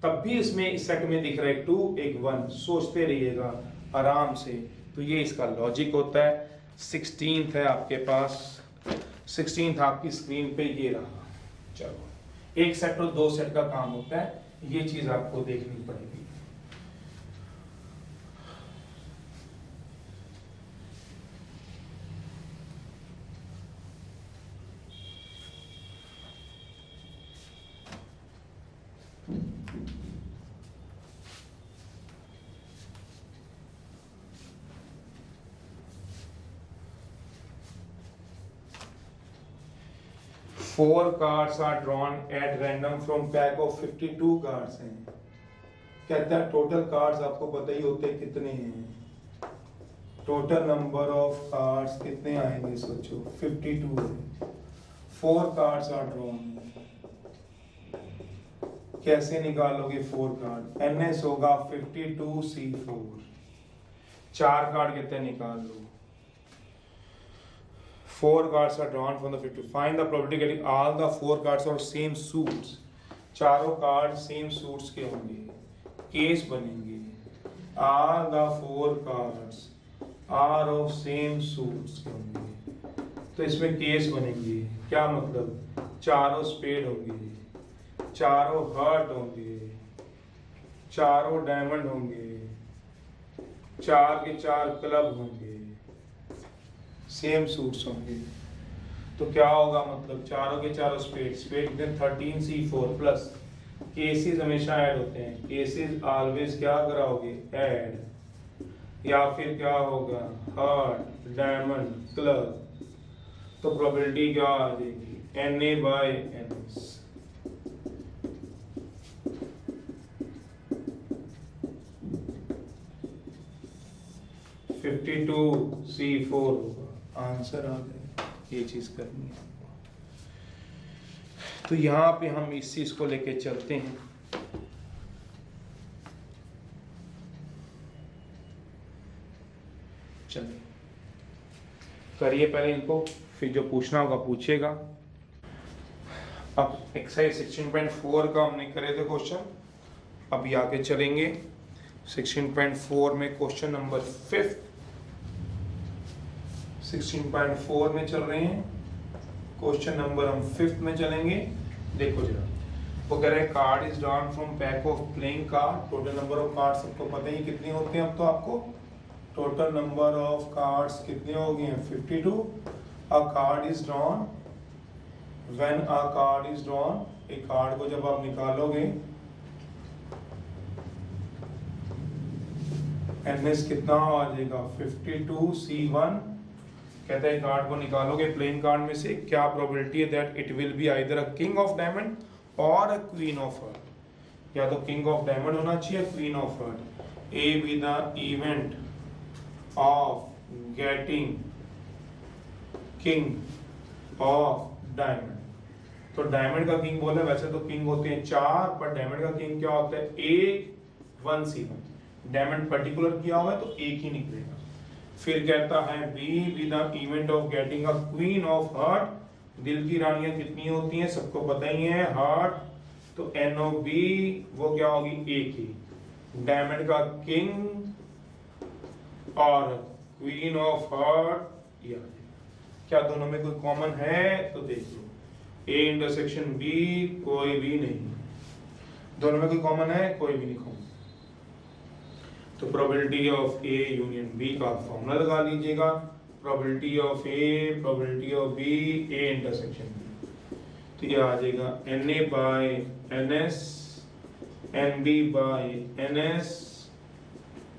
तब भी इसमें इस सेट में दिख रहा है 2 एक 1। सोचते रहिएगा आराम से। तो ये इसका लॉजिक होता है। 16th है आपके पास, 16th आपकी स्क्रीन पे ये रहा। चलो, एक सेट और 2 सेट का काम होता है, ये चीज आपको देखनी पड़ेगी। Four cards are drawn at random from pack of 52 cards हैं। कहता है टोटल कार्ड्स आपको पता ही होते हैं कितने हैं। टोटल नंबर ऑफ कार्ड्स कितने आएंगे सोचो, 52 है। 4 कार्ड्स आर ड्रॉन। कैसे निकालोगे 4 कार्ड? NS होगा 52C4। 4 कार्ड कितने निकाल लो? 4 cards are drawn from the 50. Find the probability getting all the 4 cards of same suits. चारों कार्ड सेम सूट्स के होंगे, केस बनेंगे। All the 4 cards are of same suits के होंगे, तो इसमें केस बनेंगे। क्या मतलब? चारों स्पेड होंगे, चारों हार्ट होंगे, चारों डायमंड होंगे, 4 के 4 क्लब होंगे, सेम सूट्स होंगे। तो क्या होगा? मतलब चारों के चारों स्पेड 13C4 प्लस केसेस हमेशा ऐड होते हैं। केसेस ऑलवेज क्या कराओगे? ऐड। या फिर क्या होगा? Heart, diamond, club. तो प्रोबेबिलिटी क्या आ जाएगी? Na/ns। (52C4) होगा, आंसर आ गया। ये चीज करनी है। तो यहां पे हम इस चीज को लेके चलते हैं। चलिए करिए पहले इनको, फिर जो पूछना होगा पूछेगा। अब एक्सरसाइज 16.4 का हमने करे थे क्वेश्चन, अभी आगे चलेंगे 16.4 में। क्वेश्चन नंबर 5 16.4 में चल रहे हैं। क्वेश्चन नंबर हम 5 में चलेंगे। देखो जरा, वो कह रहे हैं card is drawn from pack of playing card. Total number of card सबको पता ही कितने होते हैं। अब तो आपको टोटल नंबर ऑफ कार्ड्स कितने हो गए हैं? 52। अ card is drawn, when a card is drawn, एक कार्ड को जब आप निकालोगे, NS कितना आ जाएगा? 52C1। कहते हैं कार्ड को निकालोगे प्लेइंग कार्ड में से, क्या प्रोबेबिलिटी है that it will be either a king of diamond और अ क्वीन ऑफ हार्ट। या तो किंग ऑफ डायमंड होना चाहिए, queen of heart. A B the event of getting king of diamond. तो डायमंड का किंग बोला, वैसे तो किंग होते हैं 4, पर डायमंड का किंग क्या होता है? 1C1। डायमंड पर्टिकुलर किया हुआ है तो एक ही निकलेगा। फिर कहता है B with the event of getting a queen of heart. दिल की रानियां कितनी होती हैं सबको पता ही है, हार्ट। तो NOB वो क्या होगी? एक ही। डायमंड का किंग और क्वीन ऑफ हार्ट, क्या दोनों में कोई कॉमन है? तो देख लो, ए इंटरसेक्शन बी कोई भी नहीं, दोनों में कोई कॉमन है, कोई भी नहीं कॉमन। तो probability of A union B का फॉर्मूला लगा लीजिएगा, probability of A, probability of B, A intersection B, तो ये आ जाएगा N A by N S, N B by N S,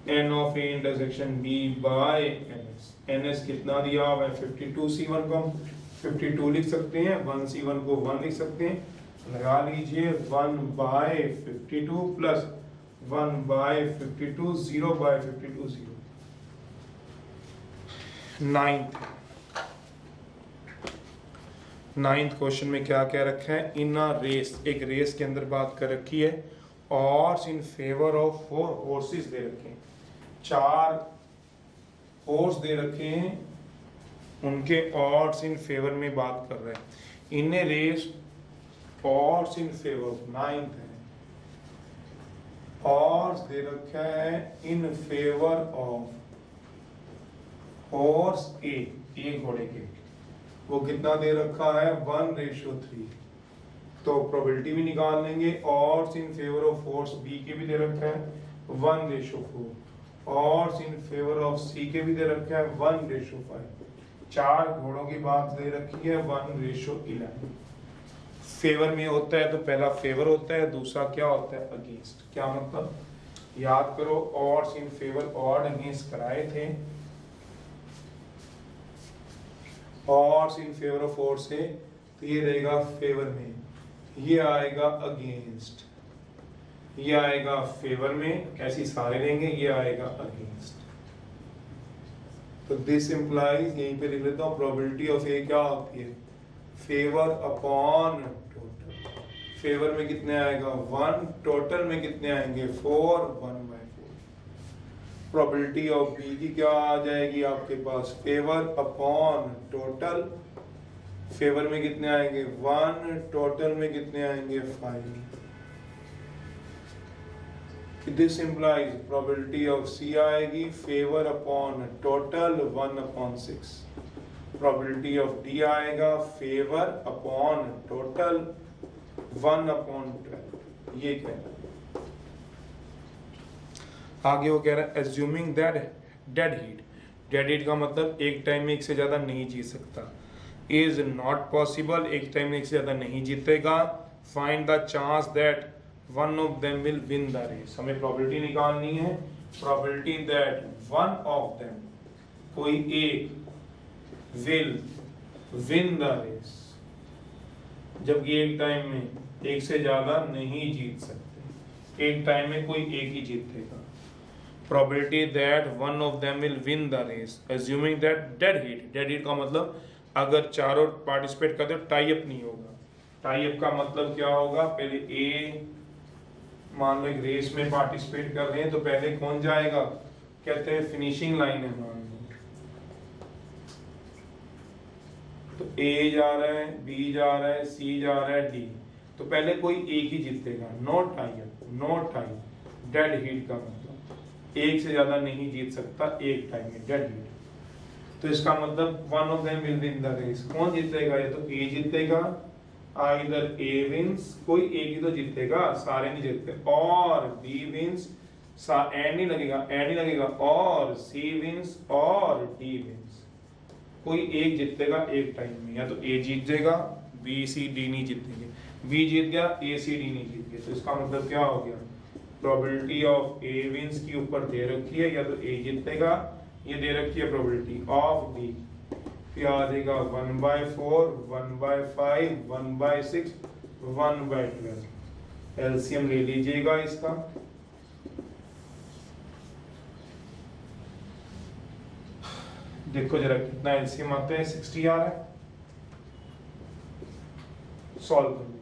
N of A intersection B by N S. N S कितना दिया हुआ है 52 C1 को हम 52 लिख सकते हैं, 1 C1 को 1 लिख सकते हैं, लगा लीजिए 1 by 52 plus 1 by 52, 0 by 52, 0। Ninth question में क्या क्या रखा है, इन अ रेस, एक रेस के अंदर बात कर रखी है, और इन फेवर ऑफ 4 हॉर्सेस दे रखे हैं, 4 हॉर्स दे रखे हैं, उनके ऑड्स इन फेवर में बात कर रहे हैं। In a race odds in favour, ninth है, ऑड्स दे रखा है in favour of horse A घोड़े के, वो कितना दे रखा है 1:3। तो प्रोबेबिलिटी भी निकाल लेंगे, odds in favour of horse B के भी दे रखा है 1:4, odds in favour of C के भी दे रखा है 1:5, 4 घोड़ों की बात दे रखी है 1:11। फेवर में होता है तो पहला फेवर होता है, दूसरा क्या होता है अगेंस्ट। क्या मतलब, याद करो odds in favour odd against कराए थे, odds in favour of odd से, तो ये रहेगा फेवर में, ये आएगा अगेंस्ट, ये आएगा फेवर में, ऐसी सारे देंगे, ये आएगा अगेंस्ट। तो दिस इंप्लाइज, यहीं पे लिख लेता हूँ, प्रोबेबिलिटी ऑफ ए क्या होती है फेवर अपॉन टोटल। फेवर में कितने आएगा 1, टोटल में कितने आएंगे 4, 1/4। प्रोबेबिलिटी ऑफ बी की क्या आ जाएगी आपके पास, फेवर अपॉन टोटल, फेवर में कितने आएंगे 1, टोटल में कितने आएंगे 5। दिस इंप्लाइज प्रोबेबिलिटी ऑफ सी आएगी favour upon total 1/6। Probability of D आएगा फेवर अपॉन टोटल 1/12। ये कह रहा है। आगे वो कह रहा है assuming that dead heat, dead heat का मतलब एक टाइम में एक से ज्यादा नहीं जीत सकता, इज नॉट पॉसिबल, एक टाइम में एक से ज्यादा नहीं जीतेगा, find the chance that one of them will win the race. हमें प्रोबेबिलिटी निकालनी है, probability that one of them, कोई एक, विल विन द रेस, जबकि एक टाइम में एक से ज्यादा नहीं जीत सकते, एक टाइम में कोई एक ही जीतेगा। Probability that one of them will win the race, assuming that dead heat, dead heat का मतलब अगर चारों पार्टिसिपेट करते हो टाई अप नहीं होगा। टाई अप का मतलब क्या होगा, पहले ए मान लो एक रेस में पार्टिसिपेट कर रहे हैं, तो पहले कौन जाएगा, कहते हैं फिनिशिंग लाइन है मान लो, तो ए जा रहा है, बी जा रहा है, सी जा रहा है, डी, तो पहले कोई एक ही जीतेगा, no tie up, no tie. Dead heat का मतलब एक से ज्यादा नहीं जीत सकता एक टाइम में, डेड हीट। तो इसका मतलब one of them will win the race, कौन जीतेगा, या तो ए जीतेगा, आइदर ए विंस, कोई एक ही तो जीतेगा, सारे नहीं जीतते, और बी विंस, एंड नहीं लगेगा, एंड नहीं लगेगा, और सी विंस और डी विंस, कोई एक जीतेगा एक टाइम में, या तो ए जीत जाएगा, बी सी डी नहीं जीतेंगे, बी जीत गया, ए सी डी नहीं जीत गए। तो इसका मतलब क्या हो गया, प्रोबेबिलिटी ऑफ ए विंस की ऊपर दे रखी है, या तो ए जीतेगा, ये दे रखी है प्रोबेबिलिटी ऑफ बी, फिर आ जाएगा 1/4, 1/5, 1/6, 1/12। एलसीएम ले लीजिएगा इसका, देखो जरा कितना एलसीएम आता है, 60 आ रहा है, सॉल्व कर लीजिए।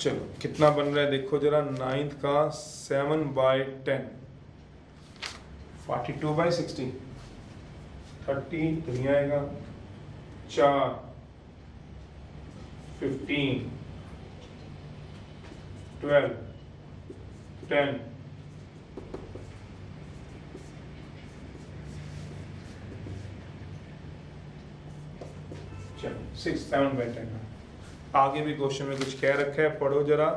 चलो कितना बन रहा है देखो जरा, 9th का 7/10, 42/60, 30 तो नहीं आएगा, 4, 15, 12, 10, 8, 6-7/10। आगे भी क्वेश्चन में कुछ कह रखा है, पढ़ो जरा।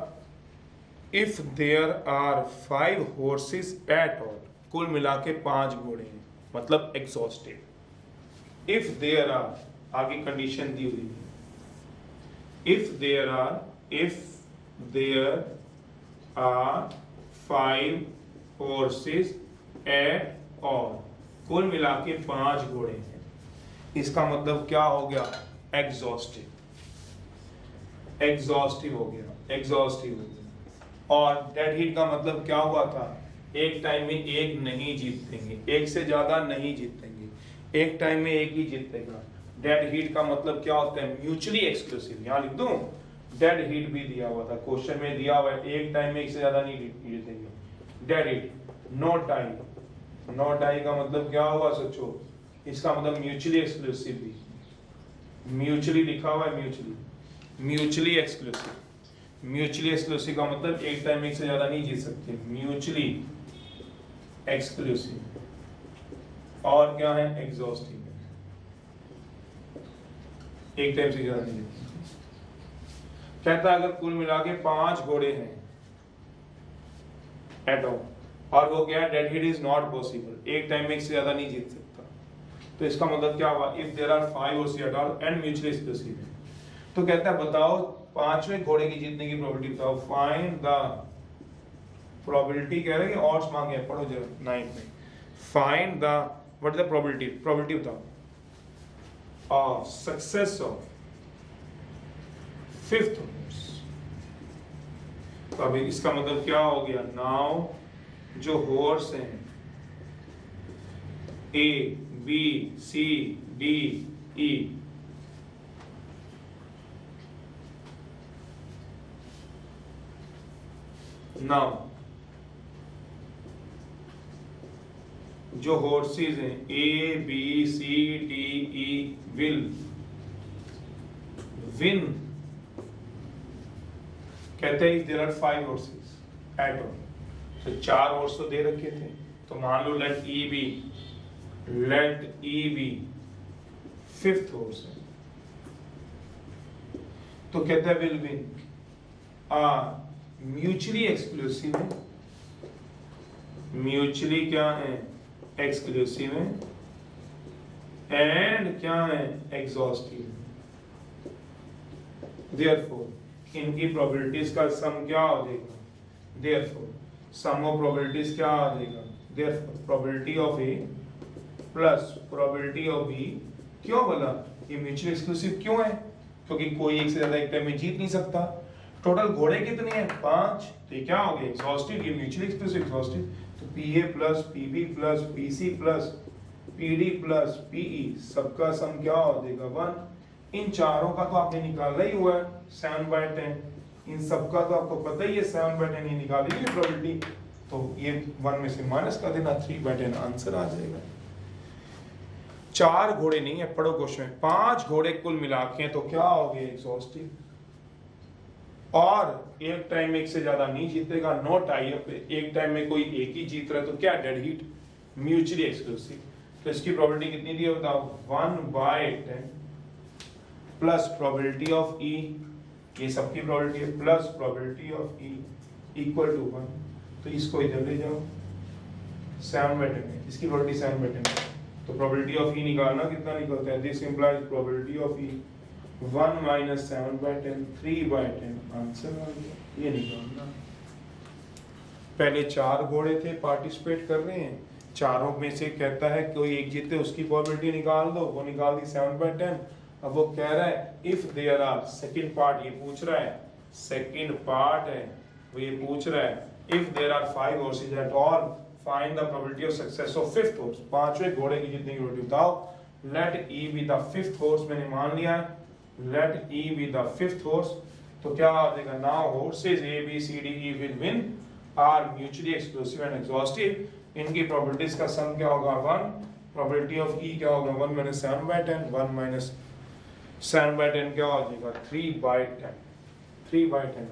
If there are 5 horses at all, कुल मिला के 5 घोड़े हैं, मतलब एग्जॉस्टिव। इफ देयर आर, आगे कंडीशन दी हुई है, if there are 5 horses at all, कुल मिला के 5 घोड़े हैं, इसका मतलब क्या हो गया? एग्जॉस्टिव हो गया। और डेड हीट का मतलब क्या हुआ था? एक टाइम में एक नहीं जीतेंगे, एक से ज्यादा नहीं जीतेंगे, एक टाइम में एक ही जीतेगा। डेड हीट का मतलब क्या होता है? Mutually exclusive. यहाँ लिख दूं, डेड हीट भी दिया हुआ था, क्वेश्चन में दिया हुआ है, एक टाइम में एक से ज्यादा नहीं जीतेंगे। डेड हीट, नो टाइम का मतलब क्या हुआ सच्चो? इसका मतलब म्यूचुअली एक्सक्लूसिव भी, म्यूचुअली लिखा हुआ है, म्यूचुअली एक्सक्लूसिव का मतलब एक टाइम में एक से ज्यादा नहीं जीत सकते, म्यूचुअली एक्सक्लूसिव। और क्या है? एग्जॉस्टिव, एक टाइम से ज्यादा नहीं जीत सकते। कहता है अगर कुल मिला के 5 घोड़े हैं एट ऑल, और वो क्या है? Dead heat is not possible, एक टाइम में एक से ज्यादा नहीं जीत सकता। तो इसका मतलब क्या हुआ? If there are 5 horses at all and mutually exclusive है। तो कहता है बताओ 5वें घोड़े की जीतने की प्रोबेबिलिटी बताओ। फाइंड द प्रोबेबिलिटी, कह रहे हैं ऑड्स मांगे, पढ़ो जरा 9 में। Find the, what is the probability बताओ of success of 5th horse। तो अभी इसका मतलब क्या हो गया? नाउ जो हॉर्स हैं A, B, C, D, E, now जो हॉर्सेस हैं A, B, C, D, E will win, कहते हैं there are 5 horses at all. तो 4 हॉर्स तो दे रखे थे, तो मान लो let E be 5th horse है। तो कहता है विल विन म्यूचुअली एक्सक्लूसिव है, म्यूचुअली क्या है? एक्सक्लूसिव है, एंड क्या है? एग्जॉस्टिव। देयरफॉर इनकी प्रोबेबिलिटीज का सम क्या हो जाएगा? देयरफॉर सम ऑफ प्रोबेबिलिटीज क्या आ जाएगा? Therefore probability of A plus probability of B. क्यों बोला? ये म्यूचुअली एक्सक्लूसिव क्यों है? क्योंकि कोई एक से ज्यादा एक टाइम में जीत नहीं सकता। टोटल घोड़े कितने हैं? 5। तो ये क्या हो गया? एग्जॉस्टिव, ये म्यूचुअली एक्सक्लूसिव एग्जॉस्टिव। तो PA plus PB plus PC plus PD plus PE, सबका सम क्या हो जाएगा? 1। इन चारों का तो आपने निकाला ही हुआ है 7/10, इन सबका तो आपको पता ही है 7/10, ये निकाली हुई प्रोबेबिलिटी, तो ये 1 में से माइनस कर देना, 3/10 आंसर आ जाएगा। 4 घोड़े नहीं है, पढ़ो क्वेश्चन में, 5 घोड़े कुल मिला के तो क्या हो गए? एग्जॉस्टिव। और एक टाइम में एक से ज्यादा नहीं जीतेगा, नो टाई अप, एक टाइम में कोई एक ही जीत रहा है, तो क्या? Dead heat, mutually exclusive. तो इसकी प्रोबेबिलिटी कितनी दी है बताओ? 1/10 प्लस प्रोबेबिलिटी ऑफ E, ये सबकी प्रोबेबिलिटी है, plus probability of E equal to 1। तो इसको इधर ले जाओ, 7/10 है, इसकी प्रोबेबिलिटी 7/10 है, तो प्रोबेबिलिटी ऑफ E निकालना कितना निकलता है? This implies probability of E 1 minus 7/10, 3/10 answer आ गया। ये निकालना। पहले 4 घोड़े थे पार्टिसिपेट कर रहे हैं, चारों में से कहता है कोई एक जीते, उसकी प्रोबेबिलिटी निकाल दो, वो निकाल दी 7/10। अब वो कह रहा है if there are, second part ये पूछ रहा है, सेकंड पार्ट है वो ये पूछ रहा है, if there are 5 horses at all find the probability of success of 5th horse। 5वें घोड़े की जीतने की प्रोबेबिलिटी बताओ। Let E be the 5th horse, मैंने मान लिया है, let E be the 5th horse। तो क्या आ जाएगा? now horses A, B, C, D, E will win are mutually exclusive and exhaustive। इनकी probabilities का sum क्या होगा? 1। probability of E क्या होगा? 1 minus 7/10, 1 minus 7/10 क्या हो जाएगा? 3/10, 3/10।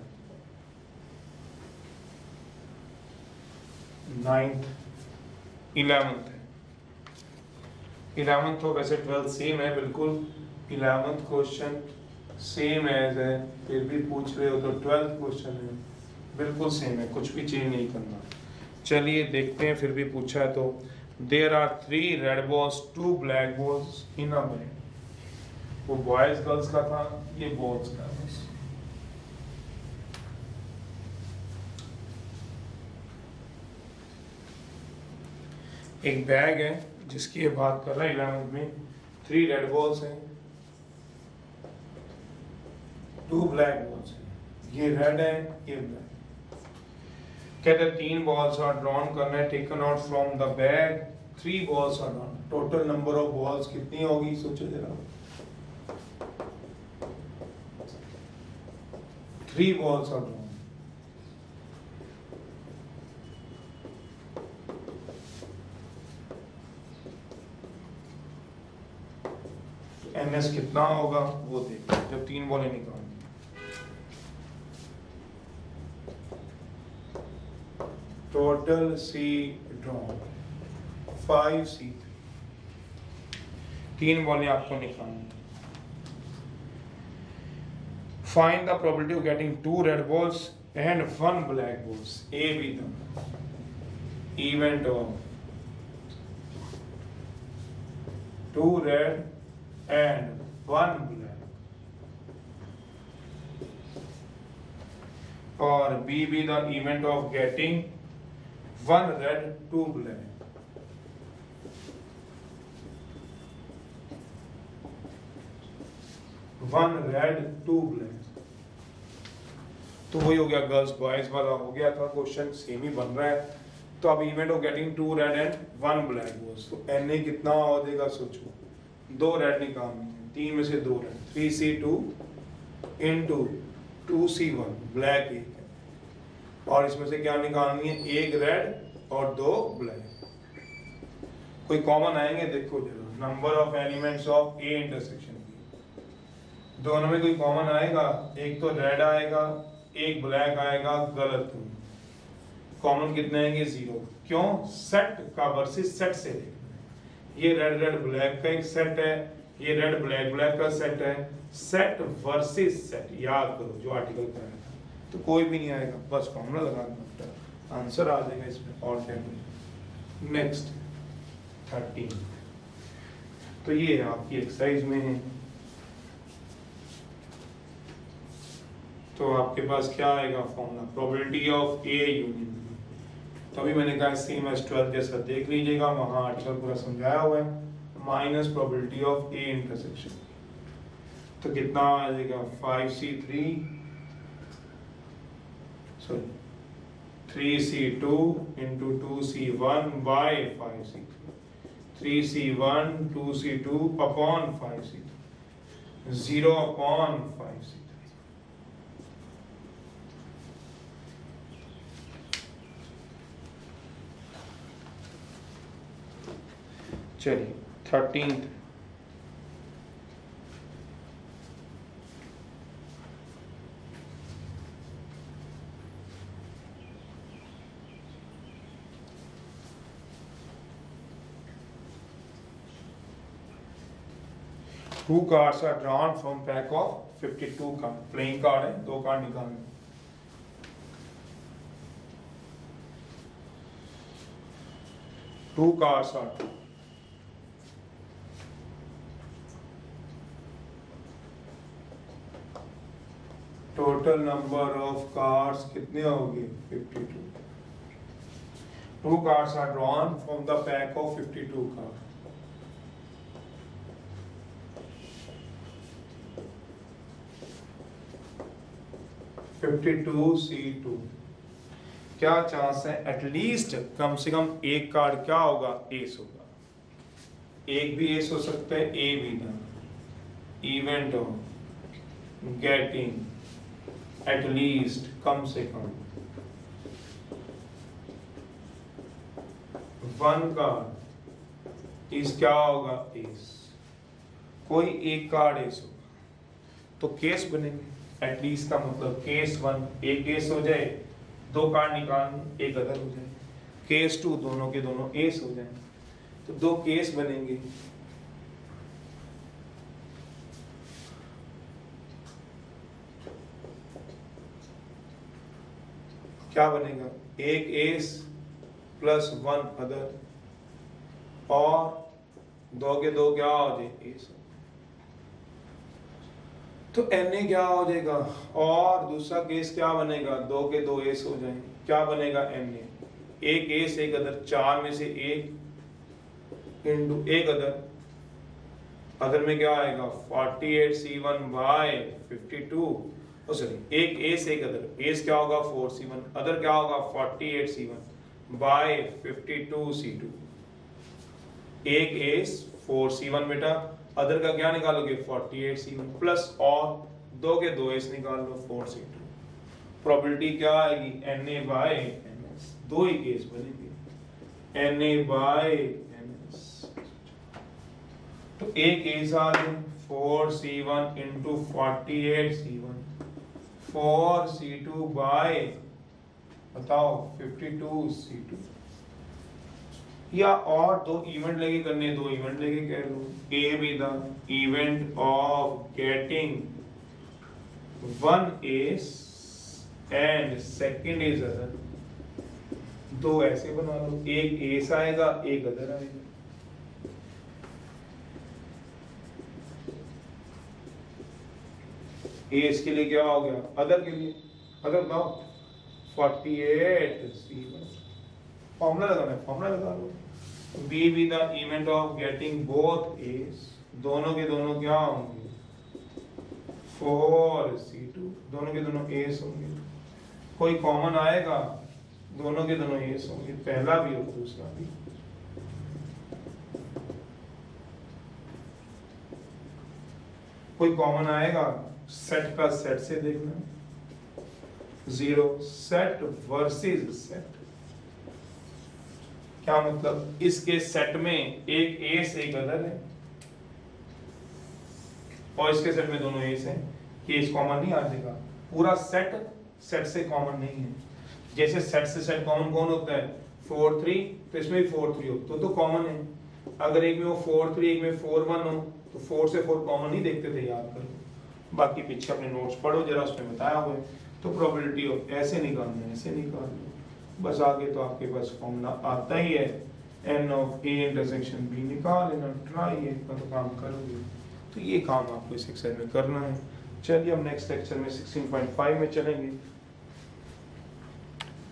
9th 11th है, 11th तो वैसे 12th सेम है बिल्कुल, 11th क्वेश्चन सेम एज है, फिर भी पूछ रहे हो तो 12th क्वेश्चन है, बिल्कुल सेम है, कुछ भी चेंज नहीं करना। चलिए देखते हैं, फिर भी पूछा है तो there are 3 red balls 2 black balls in a bag. वो बॉयज गर्ल्स का था, ये बॉल्स का है बस। एक बैग है जिसकी ये बात कर रहा है 11th में, 3 रेड बॉल्स हैं, 2 ब्लैक बॉल्स हैं, ये रेड है ये ब्लैक। कहते 3 बॉल्स आर ड्रॉन करना है, taken out from the bag, 3 balls are drawn. Total number of balls कितनी होगी सोचो जरा। 3 बॉल्स आर ड्रॉन। एनएस कितना होगा वो देखो जब 3 बॉलें निकालेंगे। टोटल सी ड्रॉन 5C3, 3 बॉलें आपको निकालनी। Find the probability of getting 2 red balls and 1 black balls. A B the event of 2 red and 1 black, or B be the event of getting 1 red 2 black। One red 2 black, तो वही हो गया girls boys वाला हो गया था, question same ही बन रहा है। तो अब event of getting 2 red and 1 black balls, तो एन ए कितना हो जाएगा सोचो। 2 रेड निकालनी है, 3 में से 2 red, 3C2 into 2C1 black 1 है, और इसमें से क्या निकालनी है, 1 रेड और 2 ब्लैक। कोई कॉमन आएंगे देखो जरा, number of elements of A intersection B, दोनों में कोई कॉमन आएगा, एक तो रेड आएगा एक ब्लैक आएगा, गलत। कॉमन कितने आएंगे 0। क्यों, सेट का वर्सेस सेट से देखना। ये रेड रेड ब्लैक का एक सेट है, ये रेड ब्लैक ब्लैक का सेट है, सेट वर्सेस सेट याद करो जो आर्टिकल कराया था, तो कोई भी नहीं आएगा, बस फॉर्मूला लगा दो, आंसर आ जाएगा इसमें ऑल टाइम। नेक्स्ट 13, तो ये आपकी एक्सरसाइज में है। तो आपके पास क्या आएगा formula, probability of A union. तभी मैंने कहा सेम एज 12 जैसा देख लीजिएगा, वहां आर्टिकल पूरा समझाया हुआ है, minus probability of A intersection. तो कितना आ जाएगा 5C3 sorry 3C2 into 2C1 by 5C3, 3C1 2C2 upon 5C3, 0 upon 5C3। चलिए 13th, two cards are drawn from pack of 52 card. Playing card है, 2 कार्ड निकालने। Two cards are total number of cards कितने होंगे 52। 2 cards are drawn from the pack of 52 card. (52C2) क्या chance है, at least कम से कम एक card क्या होगा, एस होगा। एक भी एस हो सकता है, ए भी ना। इवेंट ऑफ गेटिंग एटलीस्ट कम से कम 1 कार्ड इस क्या होगा, एस। कोई एक कार्ड एस होगा तो केस बनेंगे। एटलीस्ट का मतलब केस 1 एक केस हो जाए, 2 कार्ड निकालने, एक अदर हो जाए। केस 2 दोनों के दोनों एस हो जाए, तो 2 केस बनेंगे। क्या बनेगा, एक एस प्लस वन अदर और दो के दो क्या हो जाए एस, तो Na क्या हो जाएगा, और दूसरा केस क्या बनेगा, दो के दो एस हो जाएंगे, क्या बनेगा Na, एक एस एक अदर, चार में से एक इंटू एक अदर, अदर में क्या आएगा 48C1 बाय 52, सॉरी एक एस एक अदर, एस क्या होगा 4C1, अदर क्या होगा 48C1 बाय 52C2, एक एस 4C1 बेटा, अदर का क्या निकालोगे 48C1 प्लस और दो के दो एस निकाल लो 4C2, प्रोबेबिलिटी क्या आएगी Na बाय ns, दो ही केस बनेंगे Na बाय ns, तो एक केस आ गया 4C1 into 48C1, 4C2 bye बताओ 52C2, या और दो इवेंट लेके करने, दो इवेंट लेके कह लो, A B the event of getting one S and second is other, दो ऐसे बना लो, एक एस आएगा एक अदर आएगा, एस के लिए क्या हो गया, अदर के लिए, अदर बताओ 48C1, फॉर्मूला लगाना है, फॉर्मूला लगा लो, B B the event of getting both S, दोनों के दोनों क्या होंगे 4C2, दोनों के दोनों एस होंगे, कोई कॉमन आएगा, दोनों के दोनों एस होंगे, पहला भी और दूसरा भी, कोई कॉमन आएगा, सेट का सेट से देखना, जीरो सेट वर्सेस सेट, क्या मतलब, इसके सेट में एक एस एक अदर है और इसके सेट में दोनों एस हैं, केस कॉमन नहीं आ जाएगा, पूरा सेट सेट से कॉमन नहीं है, जैसे सेट से सेट कॉमन कौन होता है 4 3, तो इसमें भी 4 3 हो तो कॉमन है, अगर एक में वो 4 3 एक में 4 1 हो तो 4 से 4 कॉमन नहीं देखते थे, याद करो, बाकी पीछे अपने नोट्स पढ़ो जरा, उसमें बताया हुआ है, तो प्रोबेबिलिटी ऑफ ऐसे निकालना है, ऐसे निकाल लो, बस आगे तो आपके पास फॉर्मूला आता ही है, n of a intersection b निकाल लेना, ट्राई ये तो काम करोगे, तो ये काम आपको इस एक्सरसाइज में करना है। चलिए हम नेक्स्ट लेक्चर में 16.5 में चलेंगे।